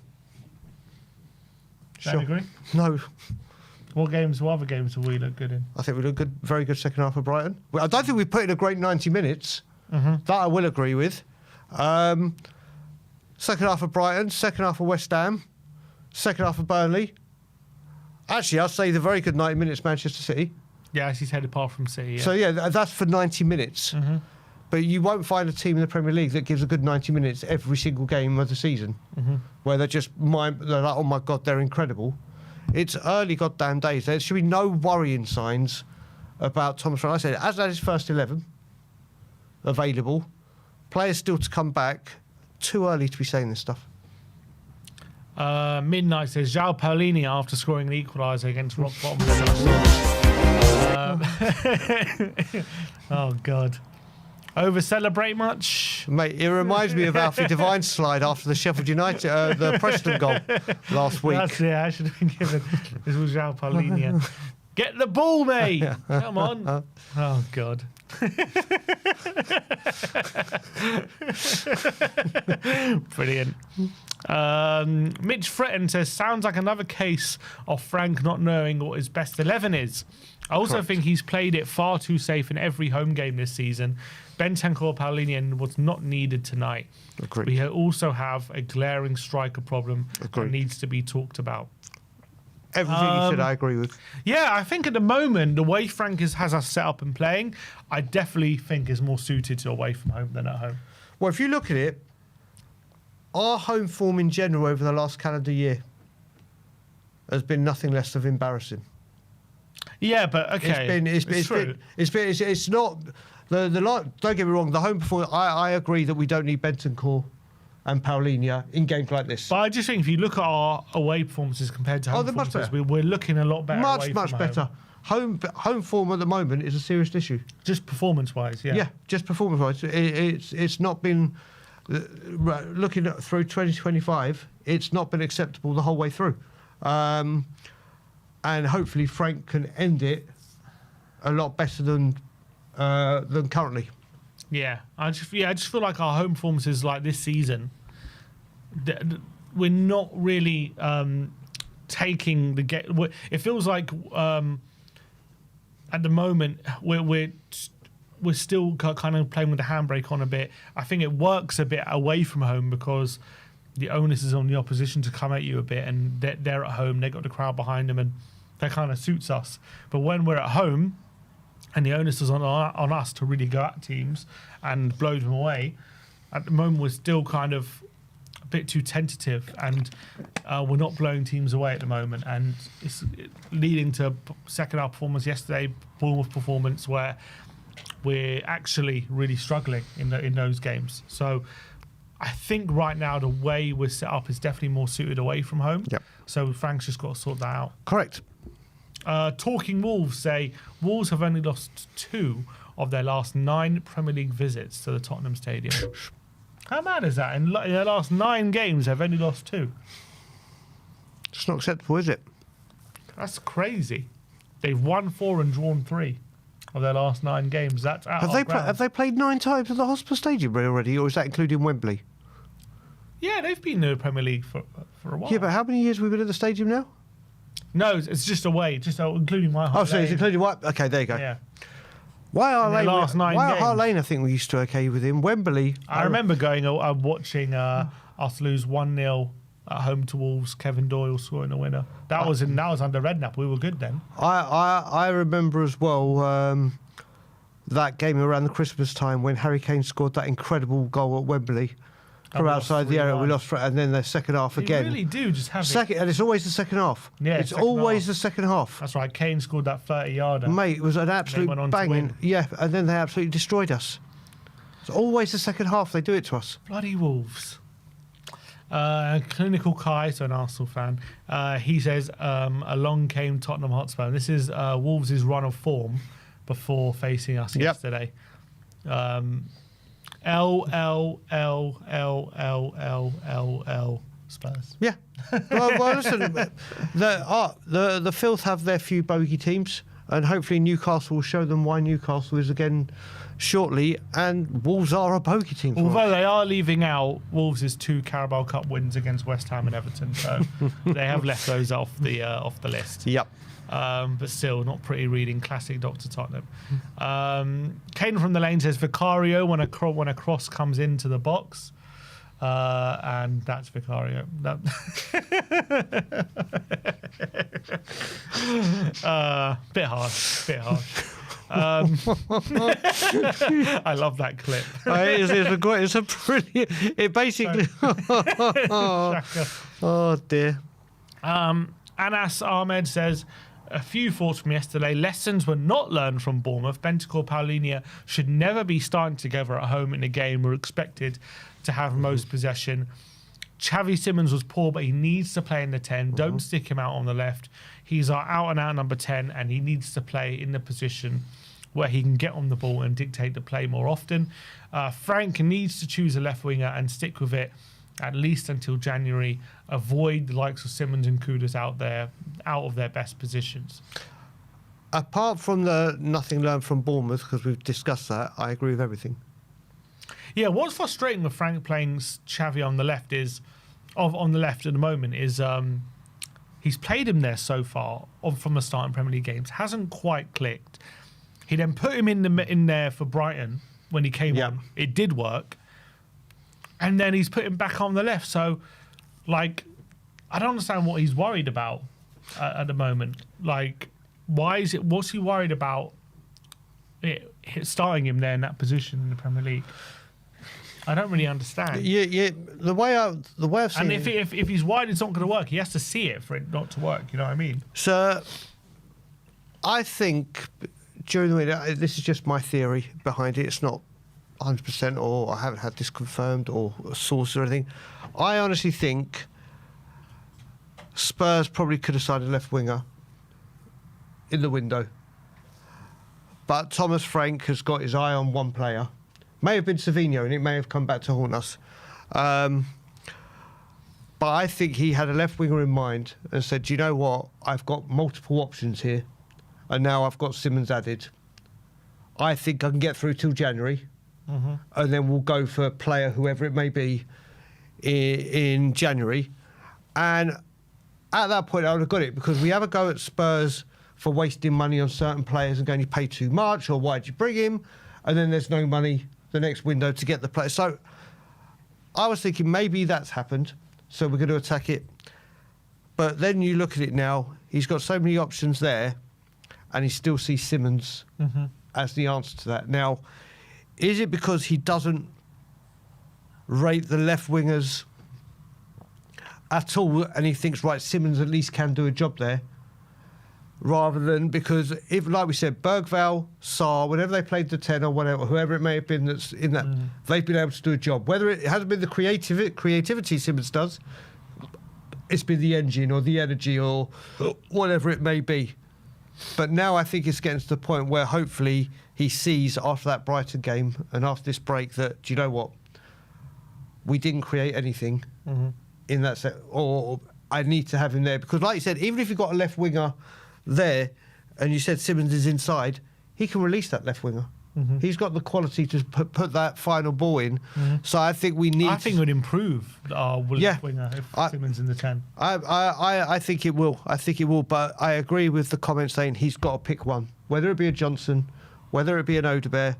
Don't agree? No. What other games have we looked good in? I think we looked good, very good second half of Brighton. I don't think we put in a great 90 minutes. That I will agree with. Second half of Brighton, second half of West Ham, second half of Burnley. Actually, I'll say the very good 90 minutes Manchester City. Yeah, as he said, apart from City. Yeah. So yeah, that's for 90 minutes. But you won't find a team in the Premier League that gives a good 90 minutes every single game of the season, where they're like, oh my God, they're incredible. It's early goddamn days. There should be no worrying signs about Thomas Frank. I said, as that his first 11 available, players still to come back. Too early to be saying this stuff. Midnight says João Paulinho after scoring an equaliser against Rock Bottom. Oh God. Over celebrate much, Mate, it reminds me of Alfie Devine's slide after the Sheffield United, the Preston goal last week. That's I should have been given. This was João Paulinho. Get the ball, mate. Come on. Oh God. Brilliant. Mitch Fretton says, sounds like another case of Frank not knowing what his best 11 is. I also think he's played it far too safe in every home game this season. Bentancur Paulinho was not needed tonight. Agreed. We also have a glaring striker problem that needs to be talked about. Everything you said, I agree with. Yeah, I think at the moment, the way Frank has us set up and playing, I definitely think is more suited to away from home than at home. Well, if you look at it, our home form in general over the last calendar year has been nothing less than embarrassing. Yeah, but okay, it's not the don't get me wrong. The home performance, I agree that we don't need Bentancur and Paulinho in games like this. But I just think if you look at our away performances compared to home performances, we're looking a lot better. Much better. Home form at the moment is a serious issue. Just performance-wise, yeah. Yeah, just performance-wise. It's not been looking at through 2025. It's not been acceptable the whole way through. And hopefully Frank can end it a lot better than currently. Yeah, I just feel like our home performances like this season, we're not really taking the game. It feels like at the moment we're still kind of playing with the handbrake on a bit. I think it works a bit away from home because the onus is on the opposition to come at you a bit, and they're at home, they got the crowd behind them, and that kind of suits us. But when we're at home, and the onus is on us to really go at teams and blow them away, at the moment we're still kind of a bit too tentative, and we're not blowing teams away at the moment, and it's leading to second half performance yesterday, Bournemouth performance, where we're actually really struggling in those games. So I think right now the way we're set up is definitely more suited away from home. Yep. So Frank's just got to sort that out. Correct. Talking Wolves say Wolves have only lost 2 of their last 9 Premier League visits to the Tottenham Stadium. How mad is that? In their last 9 games, they've only lost 2. It's not acceptable, is it? That's crazy. They've won 4 and drawn 3 of their last 9 games. That's out Have they played 9 times at the Hotspur Stadium already, or is that including Wembley? Yeah, they've been in the Premier League for a while. Yeah, but how many years have we been at the stadium now? No, it's just away, including White Hart Lane. So it's including White. Okay, there you go. Yeah. White Hart games. Lane, I think we used to okay with him. Wembley. I remember going watching us lose 1-0 at home to Wolves. Kevin Doyle scoring a winner. That was under Redknapp. We were good then. I remember as well that game around the Christmas time when Harry Kane scored that incredible goal at Wembley. From outside the area, we lost, and then the second half again. You really do just have it. And it's always the second half. Yeah, it's always the second half. That's right. Kane scored that 30-yarder. Mate, it was an absolute banging. Yeah, and then they absolutely destroyed us. It's always the second half they do it to us. Bloody Wolves. Clinical Kai, so an Arsenal fan, he says, along came Tottenham Hotspur. This is Wolves' run of form before facing us yesterday. L Spurs. Yeah. Well, listen, the Filth have their few bogey teams, and hopefully Newcastle will show them why Newcastle is again shortly, and Wolves are a bogey team. Although they are leaving out Wolves' 2 Carabao Cup wins against West Ham and Everton, so they have left those off the list. Yep. But still, not pretty reading. Classic Dr. Tottenham. Kane from the lane says Vicario when a cross comes into the box, and that's Vicario. Bit harsh. I love that clip. It's a pretty. It basically. Oh dear. Anas Ahmed says, a few thoughts from yesterday. Lessons were not learned from Bournemouth. Bentancur Paulinho should never be starting together at home in a game we're expected to have most possession. Xavi Simons was poor, but he needs to play in the 10. Don't stick him out on the left. He's our out-and-out number 10, and he needs to play in the position where he can get on the ball and dictate the play more often. Frank needs to choose a left winger and stick with it at least until January. Avoid the likes of Simons and Kudus out of their best positions. Apart from the nothing learned from Bournemouth, because we've discussed that, I agree with everything. Yeah, what's frustrating with Frank playing Xavi on the left on the left at the moment is he's played him there so far from the start in Premier League games, hasn't quite clicked. He then put him in there for Brighton when he came on. It did work, and then he's put him back on the left. So, like, I don't understand what he's worried about at the moment. Like, what's he worried about? Starting him there in that position in the Premier League. I don't really understand. Yeah. The way I've seen it. And if he's wide, it's not going to work. He has to see it for it not to work. You know what I mean? So, I think during the week, this is just my theory behind it. It's not 100%, or I haven't had this confirmed or a source or anything. I honestly think Spurs probably could have signed a left winger in the window, but Thomas Frank has got his eye on one player. May have been Savinho, and it may have come back to haunt us. But I think he had a left winger in mind and said, do you know what? I've got multiple options here, and now I've got Simons added. I think I can get through till January, and then we'll go for a player, whoever it may be, in January. And at that point, I would have got it, because we have a go at Spurs for wasting money on certain players and going, you pay too much, or why'd you bring him? And then there's no money the next window to get the player. So I was thinking maybe that's happened, so we're going to attack it. But then you look at it now, he's got so many options there, and he still sees Simons as the answer to that. Now, is it because he doesn't rate the left wingers at all, and he thinks, right, Simons at least can do a job there? Rather than, because if, like we said, Bergvall, Sarr, whenever they played the 10 or whatever, whoever it may have been that's in that, they've been able to do a job. Whether it hasn't been the creativity Simons does, it's been the engine or the energy or whatever it may be. But now I think it's getting to the point where hopefully he sees after that Brighton game and after this break that, do you know what? We didn't create anything in that set, or I need to have him there. Because like you said, even if you've got a left winger there, and you said Simons is inside, he can release that left winger. He's got the quality to put that final ball in. So I think we need. I think it would improve our left winger if Simons in the 10. I think it will. I think it will. But I agree with the comment saying he's got to pick one, whether it be a Johnson, whether it be an Udogie,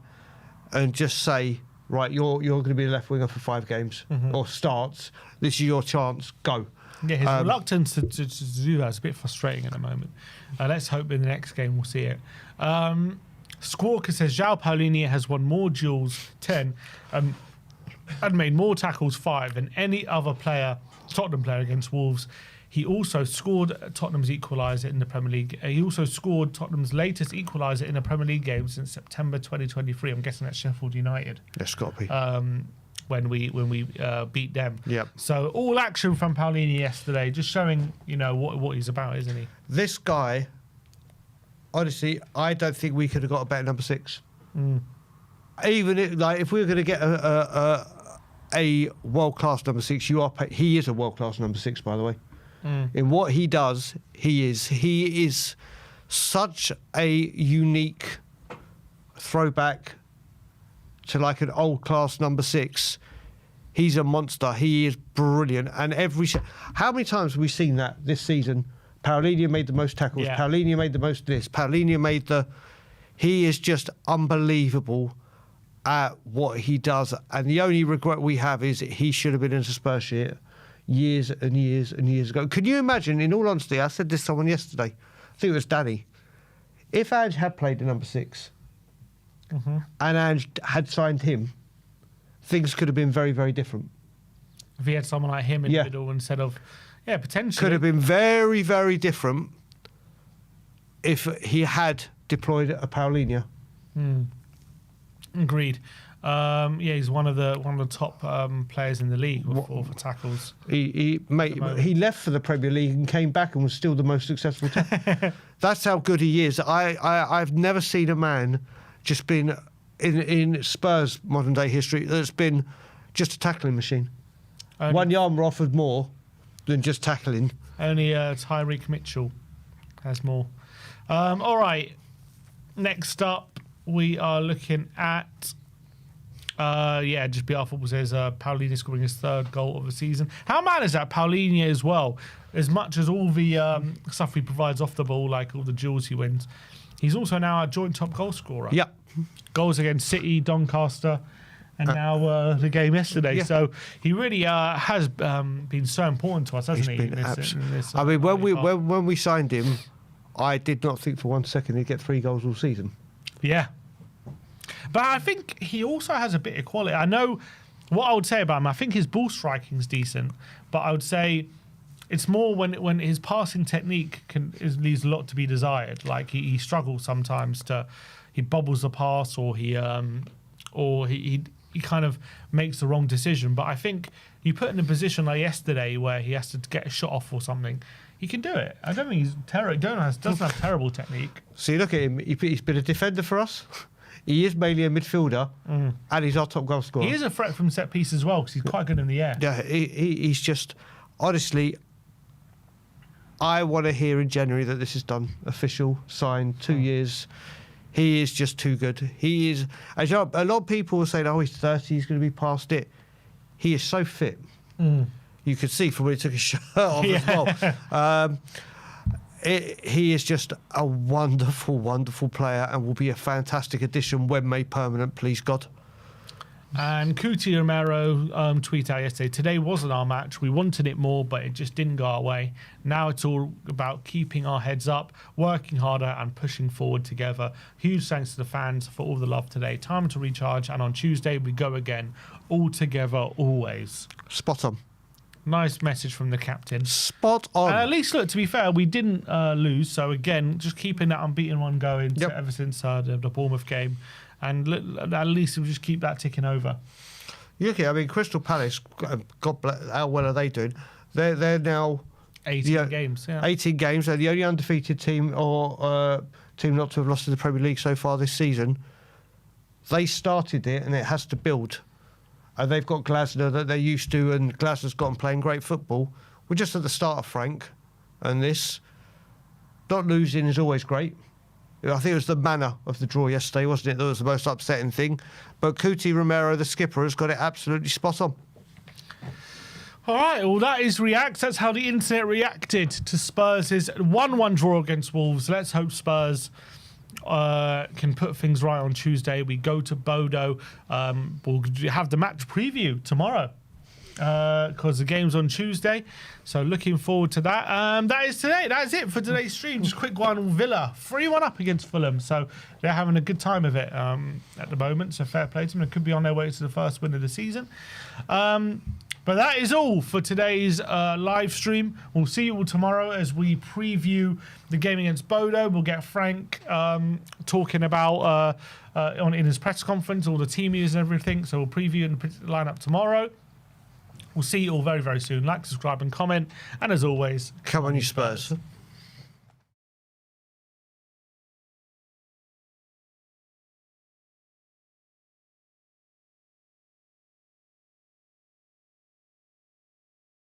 and just say, right, you're going to be a left winger for 5 games or starts. This is your chance. Go. Yeah, his reluctance to do that is a bit frustrating at the moment. Let's hope in the next game we'll see it. Squawker says, João Paulinho has won more duels, 10, and made more tackles, 5, than any other Tottenham player against Wolves. He also scored Tottenham's equaliser in the Premier League. He also scored Tottenham's latest equaliser in a Premier League game since September 2023. I'm guessing that's Sheffield United. That's got to be. When we beat them. Yep. So all action from Paulinho yesterday, just showing, what he's about, isn't he? This guy, honestly, I don't think we could have got a better number 6. Even if we were going to get a world-class number 6, he is a world-class number 6, by the way. In what he does, he is such a unique throwback to like an old-class number 6. He's a monster. He is brilliant. And how many times have we seen that this season? Paulinho made the most tackles. Yeah. Paulinho made the most this. Paulinho made He is just unbelievable at what he does. And the only regret we have is he should have been in a Spurs shirt years and years and years ago. Can you imagine, in all honesty, I said this to someone yesterday, I think it was Danny, if Ange had played the number 6 and Ange had signed him, things could have been very, very different. If he had someone like him in the middle instead of, potentially. Could have been very, very different if he had deployed a Paulinho. Agreed. He's one of the top players in the league for tackles. He left for the Premier League and came back and was still the most successful. That's how good he is. I've never seen a man just been in Spurs modern day history that's been just a tackling machine. Wanyama offered more than just tackling. Only Tyreek Mitchell has more. All right. Next up, we are looking at. Just BR Football says Paulinho scoring his 3rd goal of the season. How mad is that? Paulinho as well. As much as all the stuff he provides off the ball, like all the duels he wins, he's also now a joint top goal scorer. Yeah. Goals against City, Doncaster, and now the game yesterday. Yeah. So he really has been so important to us, hasn't he? When we signed him, I did not think for 1 second he'd get 3 goals all season. Yeah. But I think he also has a bit of quality. I know what I would say about him. I think his ball striking's decent, but I would say it's more when his passing technique leaves a lot to be desired. Like he struggles sometimes he bobbles the pass or he kind of makes the wrong decision. But I think you put in a position like yesterday where he has to get a shot off or something, he can do it. I don't think he's terrible. Doesn't have terrible technique. So you look at him. He's been a defender for us. He is mainly a midfielder, and he's our top goal scorer. He is a threat from set piece as well because he's quite good in the air. Yeah, he's just honestly. I want to hear in January that this is done, official, signed, 2 years. He is just too good. He is. As you know, a lot of people will say, "Oh, he's 30, he's going to be past it." He is so fit. You could see from when he took his shirt off as well. He is just a wonderful, wonderful player and will be a fantastic addition when made permanent, please God. And Kuti Romero tweet out yesterday, today wasn't our match. We wanted it more, but it just didn't go our way. Now it's all about keeping our heads up, working harder and pushing forward together. Huge thanks to the fans for all the love today. Time to recharge, and on Tuesday we go again. All together, always. Spot on. Nice message from the captain. Spot on. And at least, look, to be fair, we didn't lose. So, again, just keeping that unbeaten one going ever since the Bournemouth game. And at least we'll just keep that ticking over. Crystal Palace, God bless, how well are they doing? They're now 18 games. Yeah. 18 games. They're the only undefeated team or team not to have lost to the Premier League so far this season. They started it, and it has to build. And they've got Glasner that they're used to, and Glasner's got them playing great football. We're just at the start of Frank, and this. Not losing is always great. I think it was the manner of the draw yesterday, wasn't it? That was the most upsetting thing. But Kuti Romero, the skipper, has got it absolutely spot on. All right, well, that is React. That's how the internet reacted to Spurs' 1-1 draw against Wolves. Let's hope Spurs can put things right on Tuesday. We go to Bodo. We'll have the match preview tomorrow because the game's on Tuesday. So looking forward to that. That is today. That is it for today's stream. Just a quick one. Villa 3-1 up against Fulham. So they're having a good time of it at the moment. So fair play to them. They could be on their way to the first win of the season. But that is all for today's live stream. We'll see you all tomorrow as we preview the game against Bodo. We'll get Frank talking about in his press conference all the team news and everything. So we'll preview and put the lineup tomorrow. We'll see you all very, very soon. Like, subscribe and comment. And as always, come on, you Spurs.